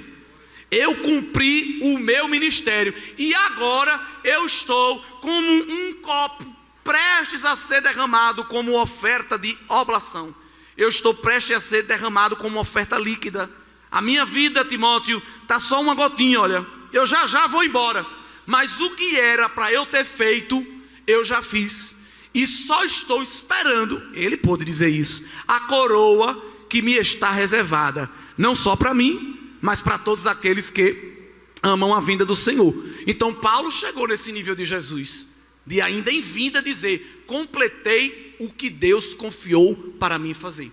eu cumpri o meu ministério, e agora eu estou como um copo prestes a ser derramado como oferta de oblação. Eu estou prestes a ser derramado como oferta líquida. A minha vida, Timóteo, está só uma gotinha, olha. Eu já vou embora. Mas o que era para eu ter feito, eu já fiz. E só estou esperando, ele pôde dizer isso, a coroa que me está reservada. Não só para mim, mas para todos aqueles que amam a vinda do Senhor. Então Paulo chegou nesse nível de Jesus, de ainda em vida dizer: completei o que Deus confiou para mim fazer.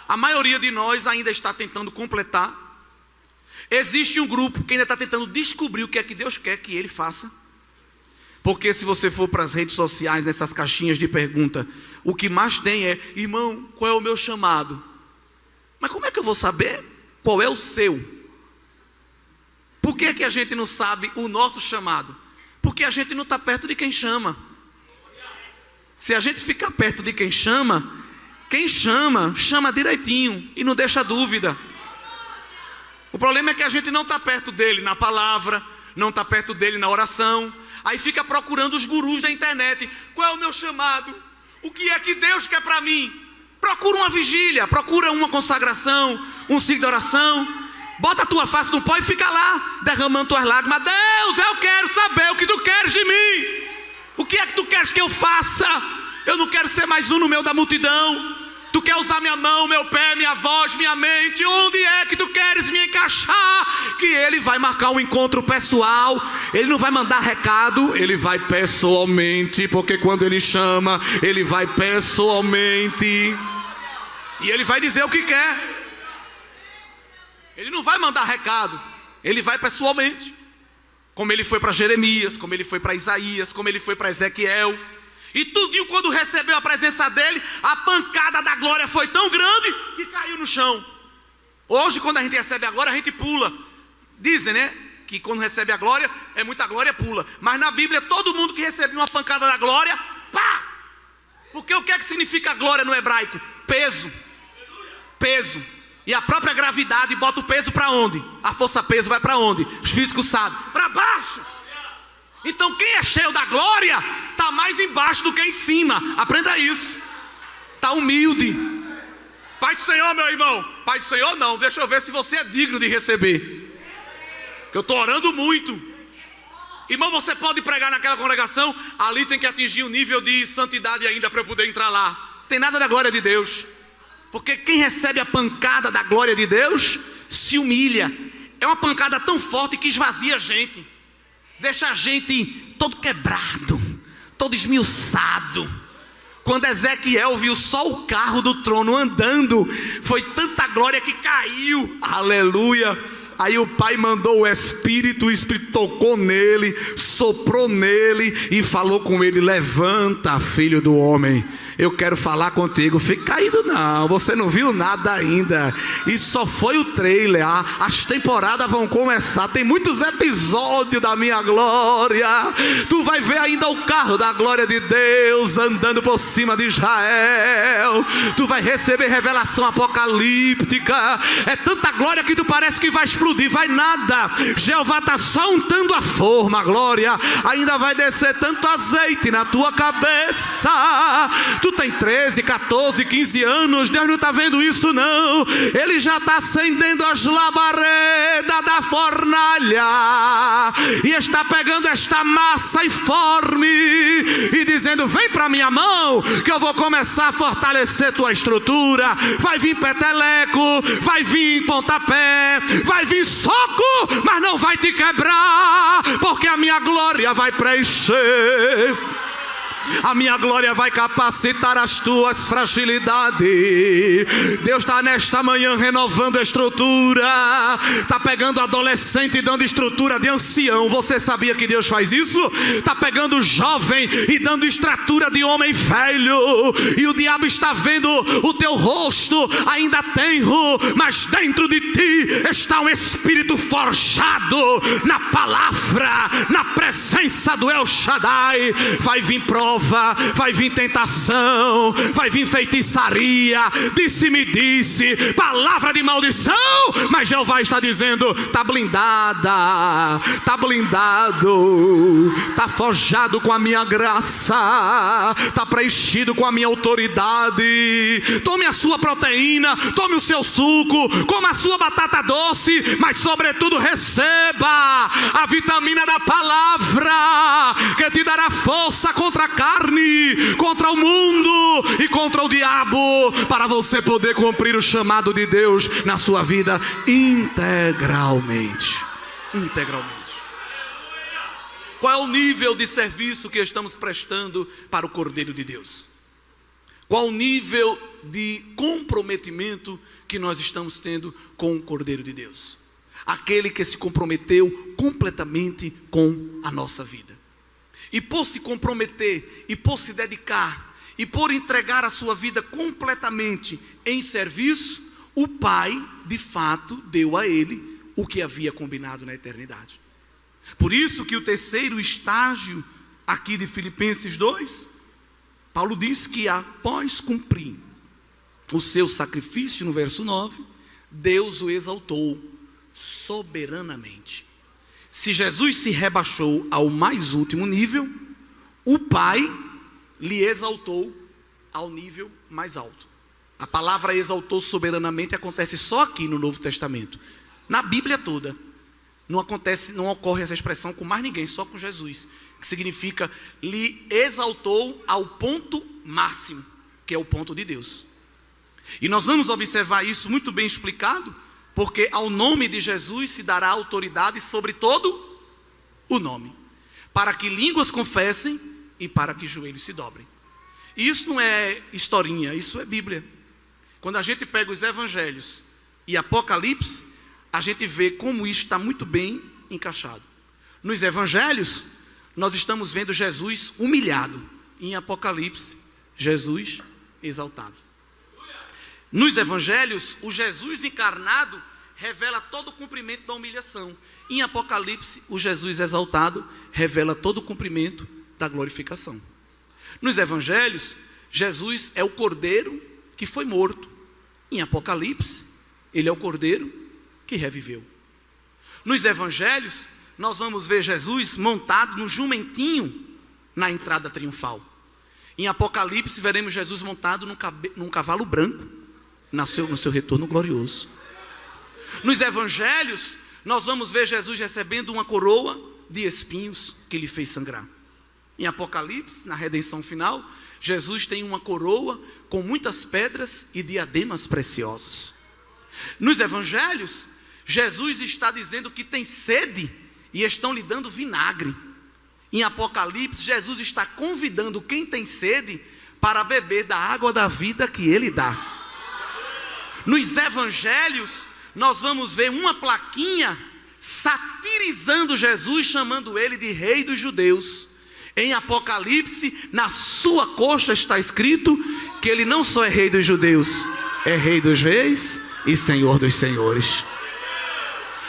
A maioria de nós ainda está tentando completar. Existe um grupo que ainda está tentando descobrir o que é que Deus quer que ele faça. Porque se você for para as redes sociais, nessas caixinhas de pergunta, o que mais tem é: irmão, qual é o meu chamado? Mas como é que eu vou saber qual é o seu? Por que que a gente não sabe o nosso chamado? Porque a gente não está perto de quem chama. Se a gente ficar perto de quem chama direitinho e não deixa dúvida. O problema é que a gente não está perto dele na palavra, não está perto dele na oração. Aí fica procurando os gurus da internet. Qual é o meu chamado? O que é que Deus quer para mim? Procura uma vigília, procura uma consagração, um ciclo de oração. Bota a tua face no pó e fica lá, derramando tuas lágrimas. Deus, eu quero saber o que tu queres de mim. O que é que tu queres que eu faça? Eu não quero ser mais um no meio da multidão. Tu quer usar minha mão, meu pé, minha voz, minha mente? Onde é que tu queres me encaixar? Que ele vai marcar um encontro pessoal. Ele não vai mandar recado, ele vai pessoalmente. Porque quando ele chama, ele vai pessoalmente. E ele vai dizer o que quer. Ele não vai mandar recado, ele vai pessoalmente. Como ele foi para Jeremias, como ele foi para Isaías, como ele foi para Ezequiel. E tudinho, quando recebeu a presença dele, a pancada da glória foi tão grande que caiu no chão. Hoje, quando a gente recebe a glória, a gente pula. Dizem, né, que quando recebe a glória, é muita glória, pula. Mas na Bíblia, todo mundo que recebe uma pancada da glória, pá! Porque o que é que significa glória no hebraico? Peso. Peso. E a própria gravidade bota o peso para onde? A força peso vai para onde? Os físicos sabem. Para baixo. Então quem é cheio da glória está mais embaixo do que em cima. Aprenda isso. Está humilde. Pai do Senhor, meu irmão. Pai do Senhor não, deixa eu ver se você é digno de receber. Que eu estou orando muito. Irmão, você pode pregar naquela congregação, ali tem que atingir um nível de santidade ainda para eu poder entrar lá. Tem nada da glória de Deus. Porque quem recebe a pancada da glória de Deus, se humilha. É uma pancada tão forte que esvazia a gente. Deixa a gente todo quebrado, todo esmiuçado. Quando Ezequiel viu só o carro do trono andando, foi tanta glória que caiu. Aleluia. Aí o pai mandou o Espírito tocou nele, soprou nele e falou com ele: levanta, filho do homem, eu quero falar contigo. Fica caído não, você não viu nada ainda. Isso só foi o trailer. As temporadas vão começar, tem muitos episódios da minha glória. Tu vai ver ainda o carro da glória de Deus andando por cima de Israel. Tu vai receber revelação apocalíptica. É tanta glória que tu parece que vai explodir, vai nada. Jeová está só untando a forma, glória. Ainda vai descer tanto azeite na tua cabeça. Tu tem 13, 14, 15 anos, Deus não está vendo isso não. Ele já está acendendo as labaredas da fornalha e está pegando esta massa informe e dizendo: vem para minha mão que eu vou começar a fortalecer tua estrutura. Vai vir peteleco, vai vir pontapé, vai vir soco, mas não vai te quebrar, porque a minha glória vai preencher. A minha glória vai capacitar as tuas fragilidades. Deus está nesta manhã renovando a estrutura. Está pegando adolescente e dando estrutura de ancião. Você sabia que Deus faz isso? Está pegando jovem e dando estrutura de homem velho. E o diabo está vendo o teu rosto ainda tenro, mas dentro de ti está um espírito forjado na palavra, na presença do El Shaddai. Vai vir prova, vai vir tentação, vai vir feitiçaria, disse-me disse, palavra de maldição, mas Jeová está dizendo: está blindada, está blindado, está forjado com a minha graça, está preenchido com a minha autoridade. Tome a sua proteína, tome o seu suco, coma a sua batata doce, mas sobretudo receba a vitamina da palavra, que te dará força contra a carne, contra o mundo e contra o diabo, para você poder cumprir o chamado de Deus na sua vida integralmente. Qual é o nível de serviço que estamos prestando para o Cordeiro de Deus? Qual o nível de comprometimento que nós estamos tendo com o Cordeiro de Deus? Aquele que se comprometeu completamente com a nossa vida. E por se comprometer, e por se dedicar, e por entregar a sua vida completamente em serviço, o Pai, de fato, deu a ele o que havia combinado na eternidade. Por isso que o terceiro estágio aqui de Filipenses 2, Paulo diz que após cumprir o seu sacrifício, no verso 9, Deus o exaltou soberanamente. Se Jesus se rebaixou ao mais último nível, o Pai lhe exaltou ao nível mais alto. A palavra exaltou soberanamente acontece só aqui no Novo Testamento. Na Bíblia toda não ocorre essa expressão com mais ninguém, só com Jesus, que significa lhe exaltou ao ponto máximo, que é o ponto de Deus. E nós vamos observar isso muito bem explicado, porque ao nome de Jesus se dará autoridade sobre todo o nome, para que línguas confessem e para que joelhos se dobrem. E isso não é historinha, isso é Bíblia. Quando a gente pega os evangelhos e Apocalipse, a gente vê como isso está muito bem encaixado. Nos evangelhos, nós estamos vendo Jesus humilhado. Em Apocalipse, Jesus exaltado. Nos evangelhos, o Jesus encarnado revela todo o cumprimento da humilhação. Em Apocalipse, o Jesus exaltado revela todo o cumprimento da glorificação. Nos evangelhos, Jesus é o cordeiro que foi morto. Em Apocalipse, ele é o cordeiro que reviveu. Nos evangelhos, nós vamos ver Jesus montado no jumentinho na entrada triunfal. Em Apocalipse, veremos Jesus montado num cavalo branco no seu retorno glorioso. Nos evangelhos, nós vamos ver Jesus recebendo uma coroa de espinhos que lhe fez sangrar. Em Apocalipse, na redenção final, Jesus tem uma coroa com muitas pedras e diademas preciosos. Nos evangelhos, Jesus está dizendo que tem sede e estão lhe dando vinagre. Em Apocalipse, Jesus está convidando quem tem sede para beber da água da vida que ele dá. Nos evangelhos, nós vamos ver uma plaquinha satirizando Jesus, chamando ele de rei dos judeus. Em Apocalipse, na sua coxa está escrito que ele não só é rei dos judeus, é rei dos reis e senhor dos senhores.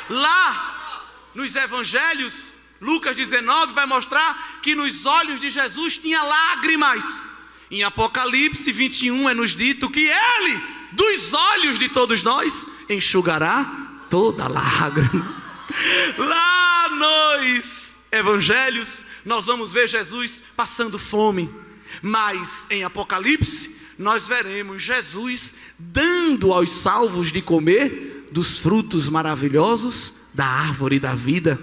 Lá nos evangelhos, Lucas 19 vai mostrar que nos olhos de Jesus tinha lágrimas. Em Apocalipse 21 é nos dito que ele, dos olhos de todos nós, enxugará toda lágrima. Lá nos evangelhos, nós vamos ver Jesus passando fome. Mas em Apocalipse, nós veremos Jesus dando aos salvos de comer dos frutos maravilhosos da árvore da vida.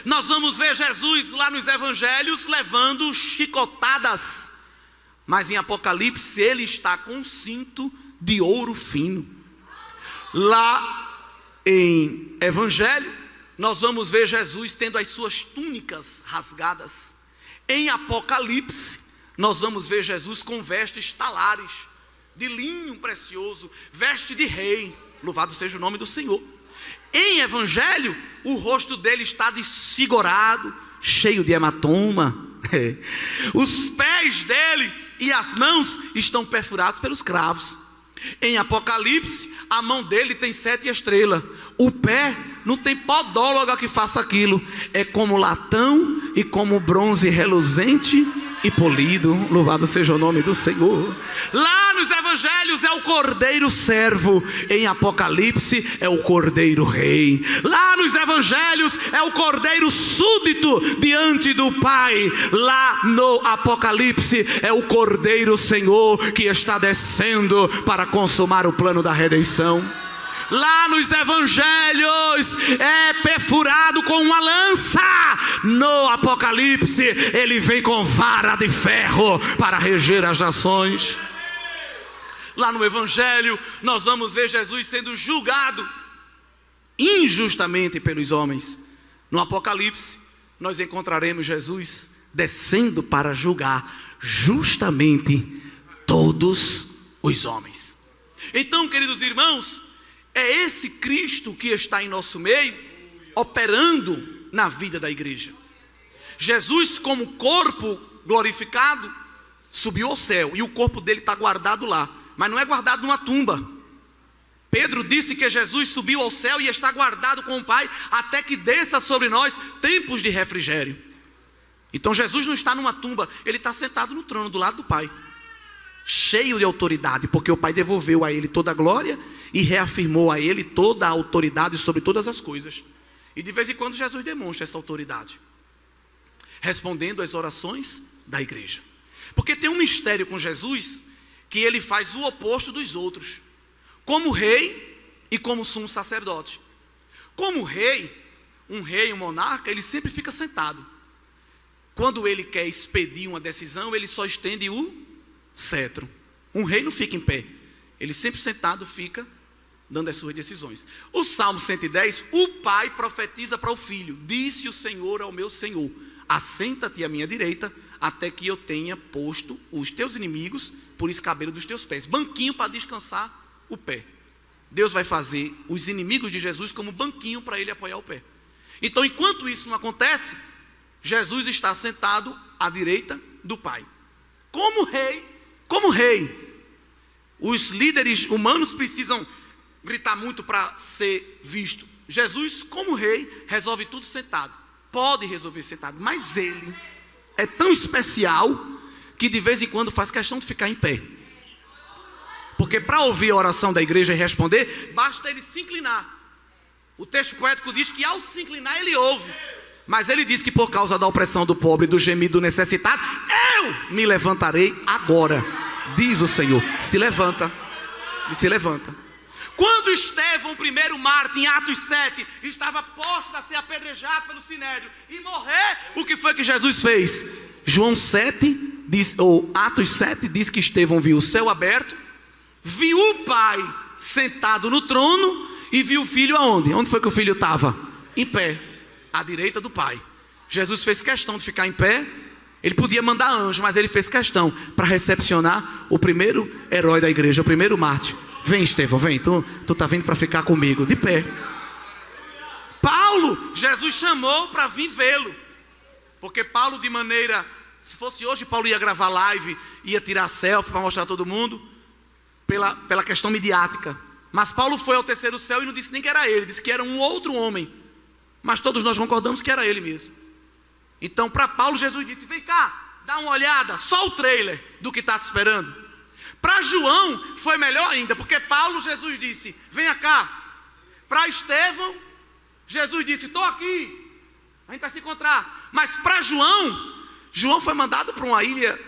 Nós vamos ver Jesus lá nos evangelhos levando chicotadas. Mas em Apocalipse ele está com um cinto de ouro fino. Lá em evangelho, nós vamos ver Jesus tendo as suas túnicas rasgadas. Em Apocalipse, nós vamos ver Jesus com vestes talares, de linho precioso, veste de rei. Louvado seja o nome do Senhor. Em evangelho, o rosto dele está desfigurado, cheio de hematoma. Os pés dele e as mãos estão perfurados pelos cravos. Em Apocalipse, a mão dele tem 7 estrelas. O pé não tem podóloga que faça aquilo. É como latão e como bronze reluzente e polido. Louvado seja o nome do Senhor. Lá nos evangelhos é o cordeiro servo. Em Apocalipse é o cordeiro rei. Lá nos evangelhos é o cordeiro súdito diante do Pai. Lá no Apocalipse é o cordeiro Senhor que está descendo para consumar o plano da redenção. Lá nos evangelhos é perfurado com uma lança. No Apocalipse ele vem com vara de ferro para reger as nações. Lá no evangelho nós vamos ver Jesus sendo julgado injustamente pelos homens. No Apocalipse nós encontraremos Jesus descendo para julgar justamente todos os homens. Então, queridos irmãos, é esse Cristo que está em nosso meio, operando na vida da igreja. Jesus, como corpo glorificado, subiu ao céu, e o corpo dele está guardado lá, mas não é guardado numa tumba. Pedro disse que Jesus subiu ao céu e está guardado com o Pai, até que desça sobre nós tempos de refrigério. Então Jesus não está numa tumba, ele está sentado no trono do lado do Pai, cheio de autoridade, porque o Pai devolveu a ele toda a glória e reafirmou a ele toda a autoridade sobre todas as coisas. E de vez em quando Jesus demonstra essa autoridade, respondendo às orações da igreja. Porque tem um mistério com Jesus, que ele faz o oposto dos outros, como rei e como sumo sacerdote. Como rei, um monarca, ele sempre fica sentado. Quando ele quer expedir uma decisão, ele só estende o cetro. Um rei não fica em pé, ele sempre sentado fica dando as suas decisões. O Salmo 110, o pai profetiza para o filho: disse o Senhor ao meu Senhor, assenta-te à minha direita, até que eu tenha posto os teus inimigos por escabelo dos teus pés. Banquinho para descansar o pé. Deus vai fazer os inimigos de Jesus como banquinho para ele apoiar o pé. Então, enquanto isso não acontece, Jesus está sentado à direita do Pai. Como rei, os líderes humanos precisam gritar muito para ser visto. Jesus, como rei, resolve tudo sentado. Pode resolver sentado, mas ele é tão especial que de vez em quando faz questão de ficar em pé. Porque para ouvir a oração da igreja e responder, basta ele se inclinar. O texto poético diz que ao se inclinar ele ouve. Mas ele diz que por causa da opressão do pobre, do gemido do necessitado, eu me levantarei agora, diz o Senhor. Se levanta, e se levanta. Quando Estevão, o primeiro mártir, em Atos 7, estava posto a ser apedrejado pelo sinédrio e morrer, o que foi que Jesus fez? João 7, ou Atos 7, diz que Estevão viu o céu aberto, viu o Pai sentado no trono e viu o Filho aonde? Onde foi que o Filho estava? Em pé, à direita do Pai. Jesus fez questão de ficar em pé. Ele podia mandar anjo, mas ele fez questão para recepcionar o primeiro herói da igreja, o primeiro mártir. Vem, Estevão, vem, tu tá vindo para ficar comigo, de pé. Paulo, Jesus chamou para vir vê-lo, porque Paulo, de maneira, se fosse hoje, Paulo ia gravar live, ia tirar selfie para mostrar a todo mundo, pela questão midiática. Mas Paulo foi ao terceiro céu e não disse nem que era ele, disse que era um outro homem, mas todos nós concordamos que era ele mesmo. Então, para Paulo, Jesus disse: vem cá, dá uma olhada, só o trailer do que está te esperando. Para João foi melhor ainda, porque Paulo, Jesus disse: venha cá. Para Estevão, Jesus disse: estou aqui, a gente vai se encontrar. Mas para João foi mandado para uma ilha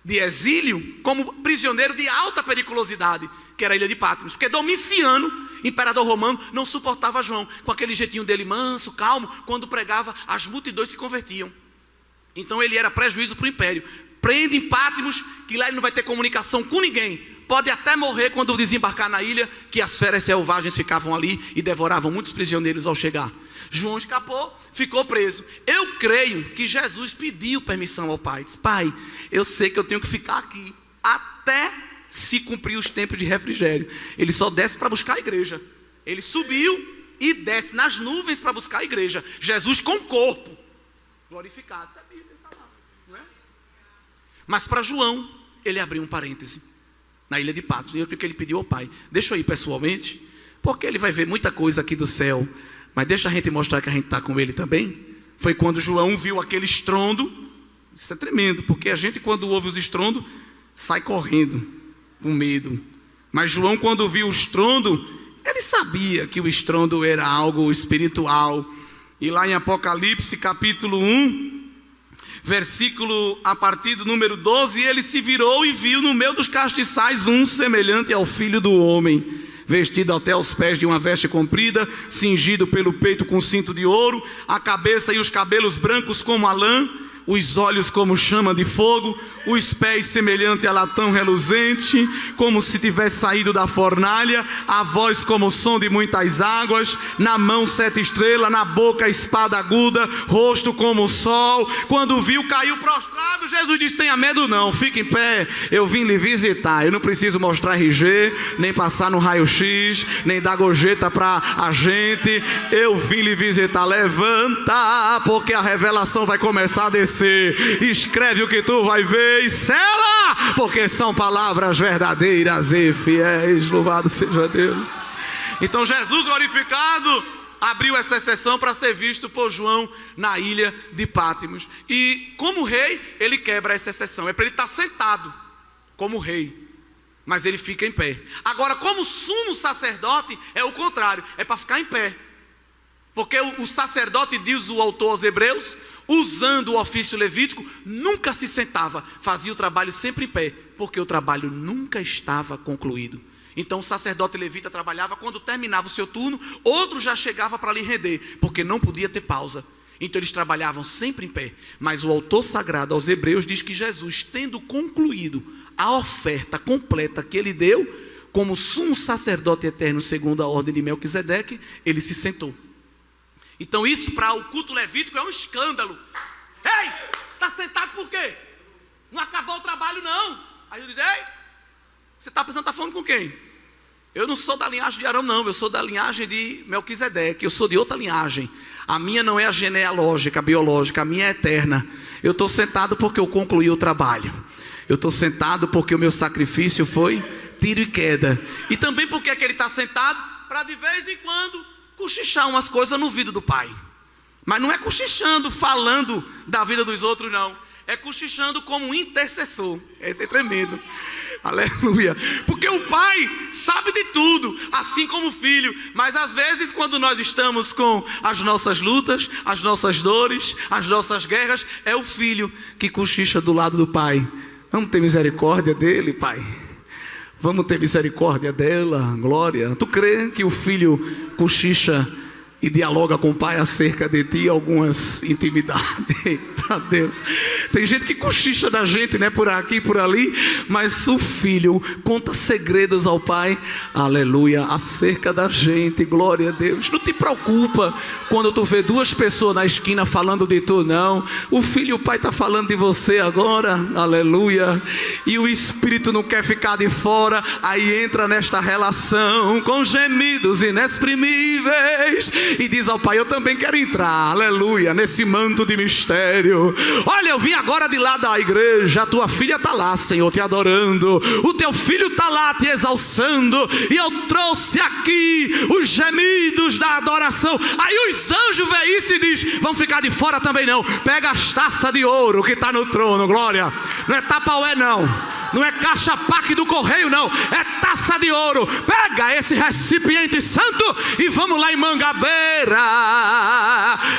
de exílio como prisioneiro de alta periculosidade, que era a ilha de Patmos, porque Domiciano, imperador romano, não suportava João, com aquele jeitinho dele manso, calmo. Quando pregava, as multidões se convertiam. Então ele era prejuízo para o império. Prende em Patmos, que lá ele não vai ter comunicação com ninguém. Pode até morrer quando desembarcar na ilha, que as feras selvagens ficavam ali e devoravam muitos prisioneiros ao chegar. João escapou, ficou preso. Eu creio que Jesus pediu permissão ao Pai. Disse: Pai, eu sei que eu tenho que ficar aqui até se cumprir os tempos de refrigério. Ele só desce para buscar a igreja. Ele subiu e desce nas nuvens para buscar a igreja. Jesus com o corpo glorificado. Isso é Bíblia, está lá, não é? Mas para João, ele abriu um parêntese na ilha de Patmos. E eu creio que ele pediu ao Pai: deixa eu ir pessoalmente, porque ele vai ver muita coisa aqui do céu, mas deixa a gente mostrar que a gente está com ele também. Foi quando João viu aquele estrondo. Isso é tremendo, porque a gente, quando ouve os estrondos, sai correndo com medo. Mas João, quando viu o estrondo, ele sabia que o estrondo era algo espiritual. E lá em Apocalipse capítulo 1, versículo a partir do número 12, ele se virou e viu no meio dos castiçais um semelhante ao Filho do Homem, vestido até aos pés de uma veste comprida, cingido pelo peito com cinto de ouro, a cabeça e os cabelos brancos como a lã, os olhos como chama de fogo, os pés semelhante a latão reluzente, como se tivesse saído da fornalha, a voz como o som de muitas águas, na mão 7 estrelas, na boca espada aguda, rosto como o sol. Quando viu, caiu prostrado. Jesus disse: tenha medo não, fique em pé, eu vim lhe visitar. Eu não preciso mostrar RG, nem passar no raio-x, nem dar gorjeta para a gente. Eu vim lhe visitar. Levanta, porque a revelação vai começar a descer. Escreve o que tu vai ver e sela, porque são palavras verdadeiras e fiéis. Louvado seja Deus. Então Jesus glorificado abriu essa exceção para ser visto por João na ilha de Patmos. E como rei, ele quebra essa exceção. É para ele estar sentado como rei, mas ele fica em pé. Agora, como sumo sacerdote, é o contrário, é para ficar em pé. Porque o sacerdote, diz o autor aos Hebreus, usando o ofício levítico, nunca se sentava, fazia o trabalho sempre em pé, porque o trabalho nunca estava concluído. Então o sacerdote levita trabalhava, quando terminava o seu turno, outro já chegava para lhe render, porque não podia ter pausa. Então eles trabalhavam sempre em pé. Mas o autor sagrado aos Hebreus diz que Jesus, tendo concluído a oferta completa que ele deu, como sumo sacerdote eterno segundo a ordem de Melquisedeque, ele se sentou. Então isso para o culto levítico é um escândalo. Ei, está sentado por quê? Não acabou o trabalho não. Aí eu diz: ei, você está pensando, está falando com quem? Eu não sou da linhagem de Arão não, eu sou da linhagem de Melquisedeque, eu sou de outra linhagem. A minha não é a genealógica, a biológica, a minha é eterna. Eu estou sentado porque eu concluí o trabalho. Eu estou sentado porque o meu sacrifício foi tiro e queda. E também porque é que ele está sentado? Para de vez em quando cochichar umas coisas no ouvido do Pai. Mas não é cochichando, falando da vida dos outros não. É cochichando como um intercessor. Esse é tremendo. Aleluia. Porque o Pai sabe de tudo, assim como o Filho. Mas às vezes, quando nós estamos com as nossas lutas, as nossas dores, as nossas guerras, é o Filho que cochicha do lado do Pai. Vamos ter misericórdia dele, Pai. Vamos ter misericórdia dela, glória. Tu crê que o filho cochicha e dialoga com o pai acerca de ti, algumas intimidades? Eita Deus, tem gente que cochicha da gente, né, por aqui, por ali, mas o filho conta segredos ao pai, aleluia, acerca da gente, glória a Deus. Não te preocupa quando tu vê duas pessoas na esquina falando de tu, não. O filho e o pai está falando de você agora, aleluia, e o espírito não quer ficar de fora, aí entra nesta relação com gemidos inexprimíveis e diz ao pai: eu também quero entrar, aleluia, nesse manto de mistério. Olha, eu vim agora de lá da igreja, a tua filha está lá, Senhor, te adorando, o teu filho está lá te exalçando, e eu trouxe aqui os gemidos da adoração. Aí os anjos veem isso e diz: vão ficar de fora também não, pega as taças de ouro que está no trono, glória, não é tapaué não, não é caixa paque do correio não, é taça de ouro. Pega esse recipiente santo e vamos lá em Mangabeira,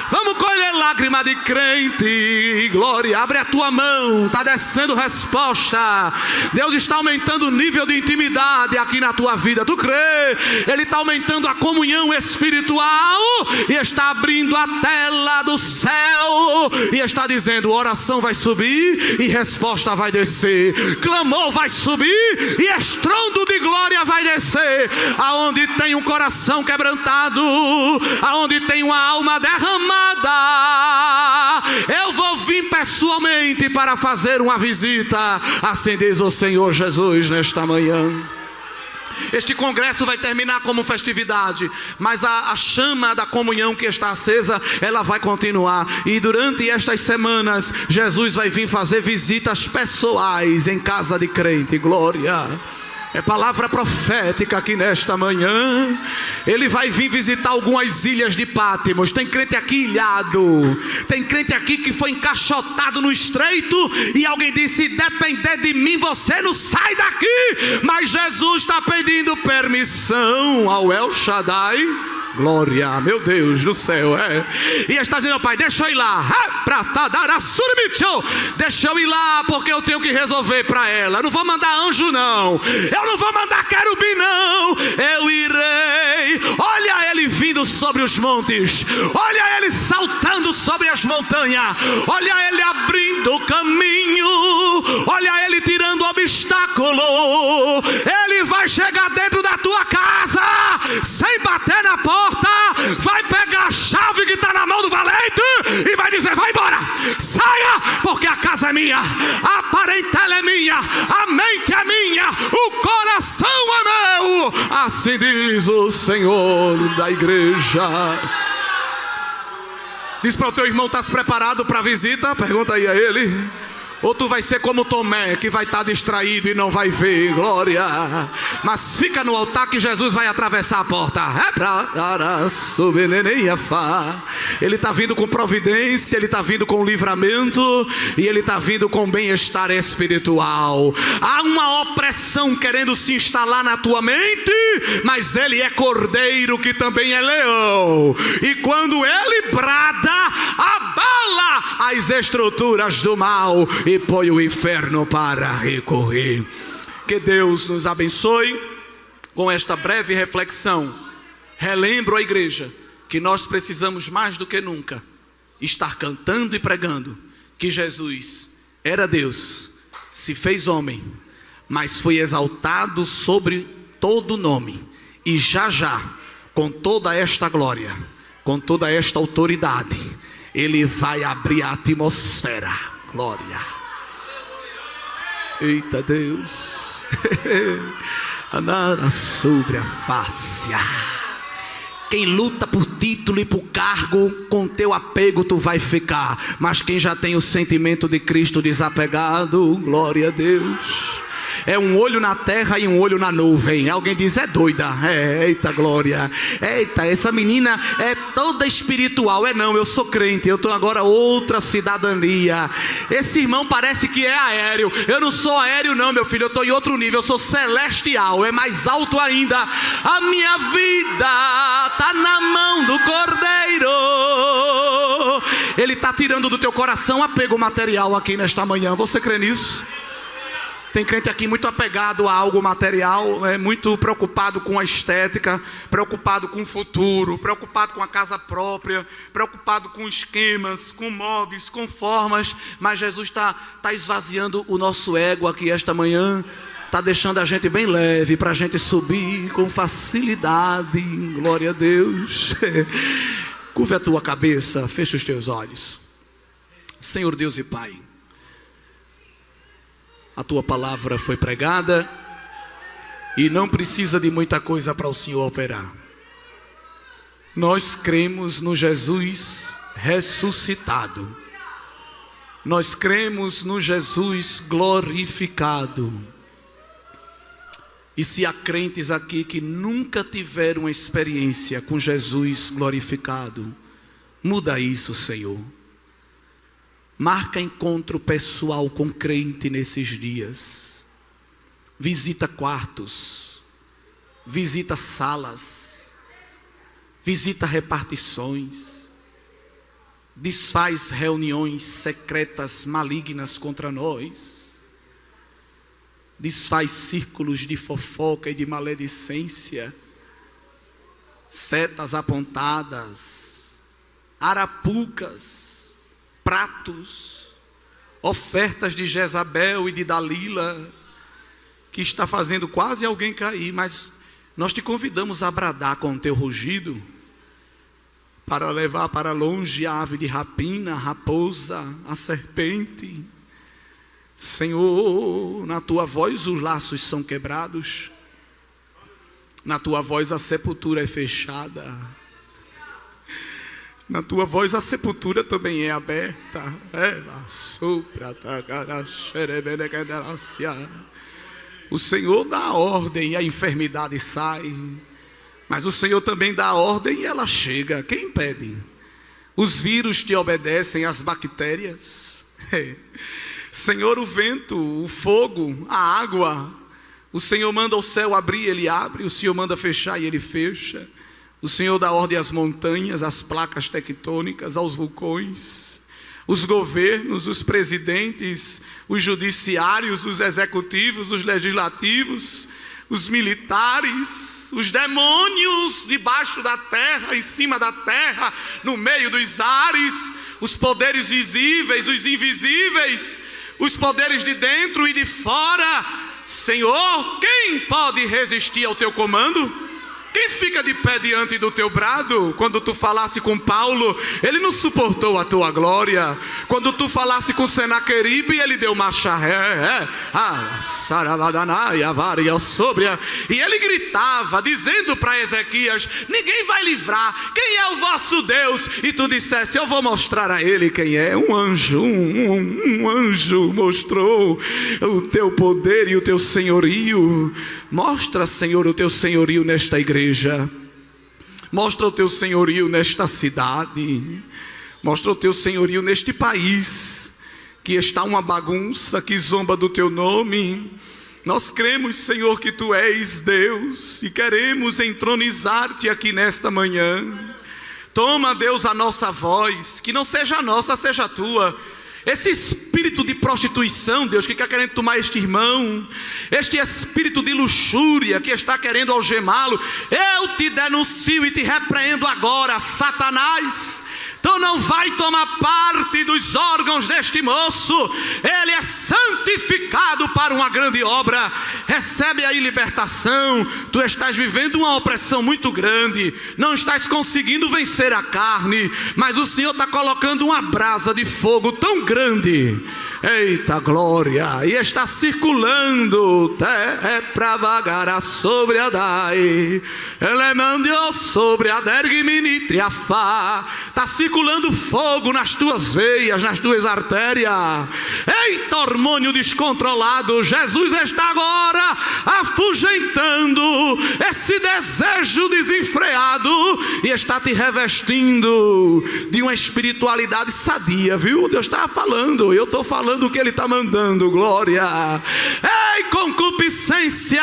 vamos colher lágrima de crente, glória. Abre a tua mão, está descendo resposta. Deus está aumentando o nível de intimidade aqui na tua vida, tu crê? Ele está aumentando a comunhão espiritual e está abrindo a tela do céu e está dizendo: oração vai subir e resposta vai descer, clamor vai subir e estrondo de glória vai descer. Aonde tem um coração quebrantado, aonde tem uma alma derramada, eu vou vir pessoalmente para fazer uma visita, assim diz o Senhor Jesus nesta manhã. Este congresso vai terminar como festividade, mas a chama da comunhão que está acesa, ela vai continuar. E durante estas semanas, Jesus vai vir fazer visitas pessoais em casa de crente, glória. É palavra profética aqui nesta manhã. Ele vai vir visitar algumas ilhas de Pátimos. Tem crente aqui ilhado, tem crente aqui que foi encaixotado no estreito e alguém disse: se depender de mim você não sai daqui. Mas Jesus está pedindo permissão ao El Shaddai, glória, meu Deus do céu, e está dizendo: pai, deixa eu ir lá, deixa eu ir lá, porque eu tenho que resolver para ela. Eu não vou mandar anjo não, eu não vou mandar querubim não, eu irei. Olha ele vindo sobre os montes, olha ele saltando sobre as montanhas, olha ele abrindo o caminho, olha ele tirando o obstáculo. Ele vai chegar dentro da tua casa sem bater na porta, vai pegar a chave que está na mão do valente e vai dizer: vai embora, saia, porque a casa é minha, a parentela é minha, a mente é minha, o coração é meu. Assim diz o Senhor da igreja. Diz para o teu irmão: estás preparado para a visita? Pergunta aí a ele. Ou tu vai ser como Tomé, que vai estar distraído e não vai ver, glória. Mas fica no altar que Jesus vai atravessar a porta. Ele está vindo com providência, ele está vindo com livramento e ele está vindo com bem-estar espiritual. Há uma opressão querendo se instalar na tua mente, mas ele é cordeiro que também é leão. E quando ele brada, abala as estruturas do mal e põe o inferno para recorrer. Que Deus nos abençoe. Com esta breve reflexão, relembro à igreja que nós precisamos mais do que nunca estar cantando e pregando que Jesus era Deus, se fez homem, mas foi exaltado sobre todo nome, e já já, com toda esta glória, com toda esta autoridade, ele vai abrir a atmosfera, glória. Eita Deus, andar sobre a face. Quem luta por título e por cargo, com teu apego tu vai ficar. Mas quem já tem o sentimento de Cristo desapegado, glória a Deus, é um olho na terra e um olho na nuvem. Alguém diz: é doida. Eita glória, eita, essa menina é toda espiritual. Não, eu sou crente, eu estou agora outra cidadania. Esse irmão parece que é aéreo. Eu não sou aéreo não, meu filho, eu estou em outro nível, eu sou celestial, é mais alto ainda. A minha vida está na mão do Cordeiro. Ele está tirando do teu coração apego material aqui nesta manhã. Você crê nisso? Tem crente aqui muito apegado a algo material, muito preocupado com a estética, preocupado com o futuro, preocupado com a casa própria, preocupado com esquemas, com modos, com formas. Mas Jesus está esvaziando o nosso ego aqui esta manhã, está deixando a gente bem leve para a gente subir com facilidade. Glória a Deus. Curve a tua cabeça, fecha os teus olhos. Senhor Deus e Pai, a tua palavra foi pregada e não precisa de muita coisa para o Senhor operar. Nós cremos no Jesus ressuscitado. Nós cremos no Jesus glorificado. E se há crentes aqui que nunca tiveram uma experiência com Jesus glorificado, muda isso, Senhor. Marca encontro pessoal com crente nesses dias. Visita quartos, visita salas, visita repartições, desfaz reuniões secretas malignas contra nós, desfaz círculos de fofoca e de maledicência, setas apontadas, arapucas, pratos, ofertas de Jezabel e de Dalila, que está fazendo quase alguém cair. Mas nós te convidamos a bradar com o teu rugido, para levar para longe a ave de rapina, a raposa, a serpente. Senhor, na tua voz os laços são quebrados, na tua voz a sepultura é fechada, na tua voz a sepultura também é aberta. O Senhor dá a ordem e a enfermidade sai, mas o Senhor também dá a ordem e ela chega. Quem impede? Os vírus te obedecem, as bactérias. Senhor, o vento, o fogo, a água, o Senhor manda o céu abrir, Ele abre. O Senhor manda fechar e Ele fecha. O Senhor dá ordem às montanhas, às placas tectônicas, aos vulcões. Os governos, os presidentes, os judiciários, os executivos, os legislativos, os militares, os demônios debaixo da terra, em cima da terra, no meio dos ares, os poderes visíveis, os invisíveis, os poderes de dentro e de fora. Senhor, quem pode resistir ao teu comando? Quem fica de pé diante do teu brado? Quando tu falasse com Paulo, ele não suportou a tua glória. Quando tu falasse com Senaqueribe, ele deu marcha ré. E ele gritava, dizendo para Ezequias: ninguém vai livrar. Quem é o vosso Deus? E tu dissesse: eu vou mostrar a ele quem é. Um anjo, um anjo mostrou o teu poder e o teu senhorio. Mostra, Senhor, o teu senhorio nesta igreja. Mostra o teu senhorio nesta cidade. Mostra o teu senhorio neste país, que está uma bagunça, que zomba do teu nome. Nós cremos, Senhor, que tu és Deus e queremos entronizar-te aqui nesta manhã. Toma, Deus, a nossa voz, que não seja a nossa, seja a tua. Esse espírito de prostituição, Deus, que está querendo tomar este irmão, este espírito de luxúria que está querendo algemá-lo, eu te denuncio e te repreendo agora, Satanás. Tu não vai tomar parte dos órgãos deste moço. Ele é santificado para uma grande obra. Recebe aí libertação. Tu estás vivendo uma opressão muito grande, não estás conseguindo vencer a carne, mas o Senhor está colocando uma brasa de fogo tão grande, eita glória, e está circulando para vagar sobre a dai, ele mandou sobre a dergiminitriafá. Está circulando fogo nas tuas veias, nas tuas artérias. Eita, hormônio descontrolado, Jesus está agora afugentando esse desejo desenfreado e está te revestindo de uma espiritualidade sadia, viu? Deus está falando, eu estou falando o que Ele está mandando, glória. Ei, concupiscência concupiscência.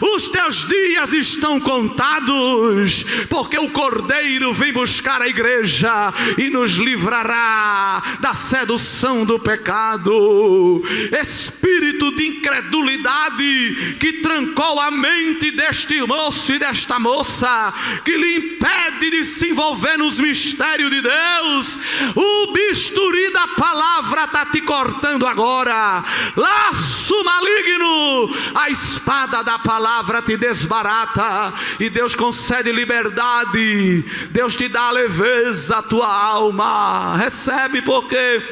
Os teus dias estão contados, porque o Cordeiro vem buscar a igreja e nos livrará da sedução do pecado. Espírito de incredulidade que trancou a mente deste moço e desta moça, que lhe impede de se envolver nos mistérios de Deus, o bisturi da palavra está te cortando agora. Laço maligno, a espada da palavra te desbarata, e Deus concede liberdade. Deus te dá leveza à tua alma. Recebe, porque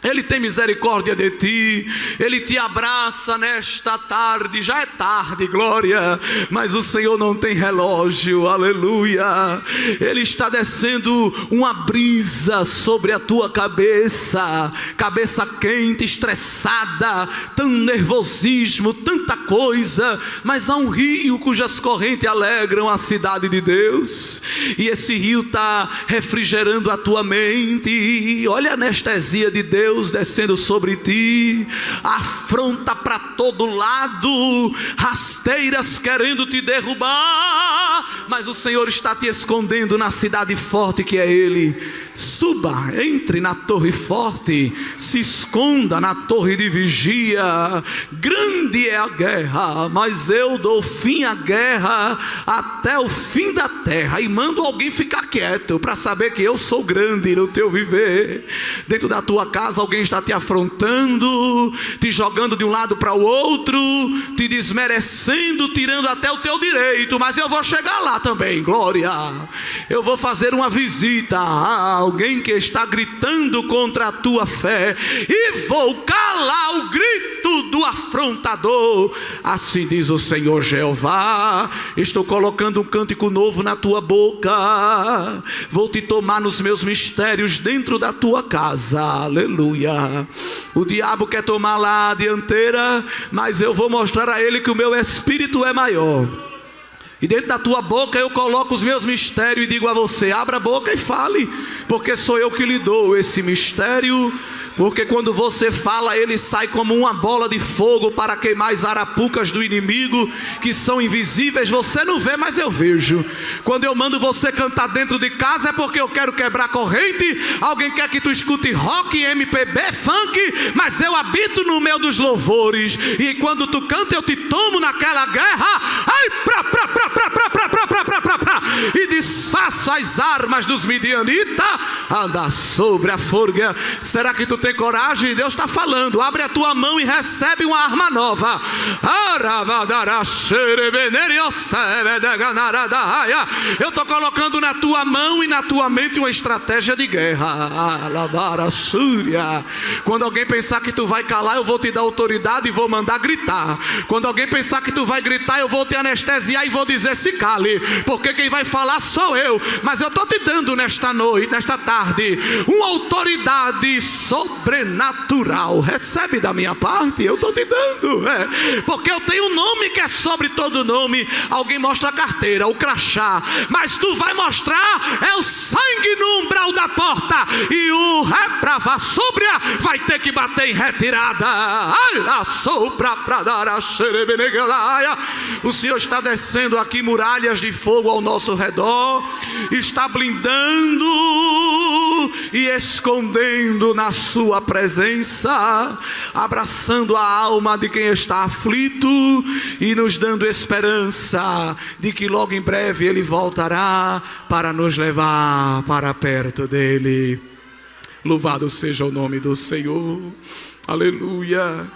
Ele tem misericórdia de ti. Ele te abraça nesta tarde. Já é tarde, glória, mas o Senhor não tem relógio, aleluia. Ele está descendo uma brisa sobre a tua cabeça, cabeça quente, estressada, tanto nervosismo, tanta coisa, mas há um rio cujas correntes alegram a cidade de Deus, e esse rio está refrigerando a tua mente. Olha a anestesia de Deus descendo sobre ti, afronta para todo lado, rasteiras querendo te derrubar, mas o Senhor está te escondendo na cidade forte que é Ele. Suba, entre na torre forte, se esconda na torre de vigia. Grande é a guerra, mas eu dou fim à guerra até o fim da terra, e mando alguém ficar quieto para saber que eu sou grande no teu viver. Dentro da tua casa alguém está te afrontando, te jogando de um lado para o outro, te desmerecendo, tirando até o teu direito, mas eu vou chegar lá também, glória. Eu vou fazer uma visita a alguém que está gritando contra a tua fé, e vou calar o grito do afrontador. Assim diz o Senhor Jeová: estou colocando um cântico novo na tua boca, vou te tomar nos meus mistérios dentro da tua casa, aleluia. O diabo quer tomar lá a dianteira, mas eu vou mostrar a ele que o meu espírito é maior. E dentro da tua boca eu coloco os meus mistérios e digo a você: abra a boca e fale, porque sou eu que lhe dou esse mistério. Porque quando você fala, ele sai como uma bola de fogo para queimar as arapucas do inimigo, que são invisíveis, você não vê, mas eu vejo. Quando eu mando você cantar dentro de casa, é porque eu quero quebrar corrente. Alguém quer que tu escute rock, MPB, funk, mas eu habito no meio dos louvores, e quando tu canta eu te tomo naquela guerra, e desfaço as armas dos midianitas. Anda sobre a forga. Será que tu tem coragem? Deus está falando: abre a tua mão e recebe uma arma nova. Eu estou colocando na tua mão e na tua mente uma estratégia de guerra. Quando alguém pensar que tu vai calar, eu vou te dar autoridade e vou mandar gritar. Quando alguém pensar que tu vai gritar, eu vou te anestesiar e vou dizer: se cale, porque quem vai falar sou eu. Mas eu estou te dando nesta noite, nesta tarde, uma autoridade sobrenatural. Recebe da minha parte, eu estou te dando, porque eu tenho um nome que é sobre todo nome. Alguém mostra a carteira, o crachá, mas tu vai mostrar é o sangue no umbral da porta, e o reprava súbria vai ter que bater em retirada. O Senhor está descendo aqui muralhas de fogo ao nosso redor, está blindando e escondendo na sua presença, abraçando a alma de quem está aflito e nos dando esperança de que logo em breve Ele voltará para nos levar para perto dEle. Louvado seja o nome do Senhor, aleluia.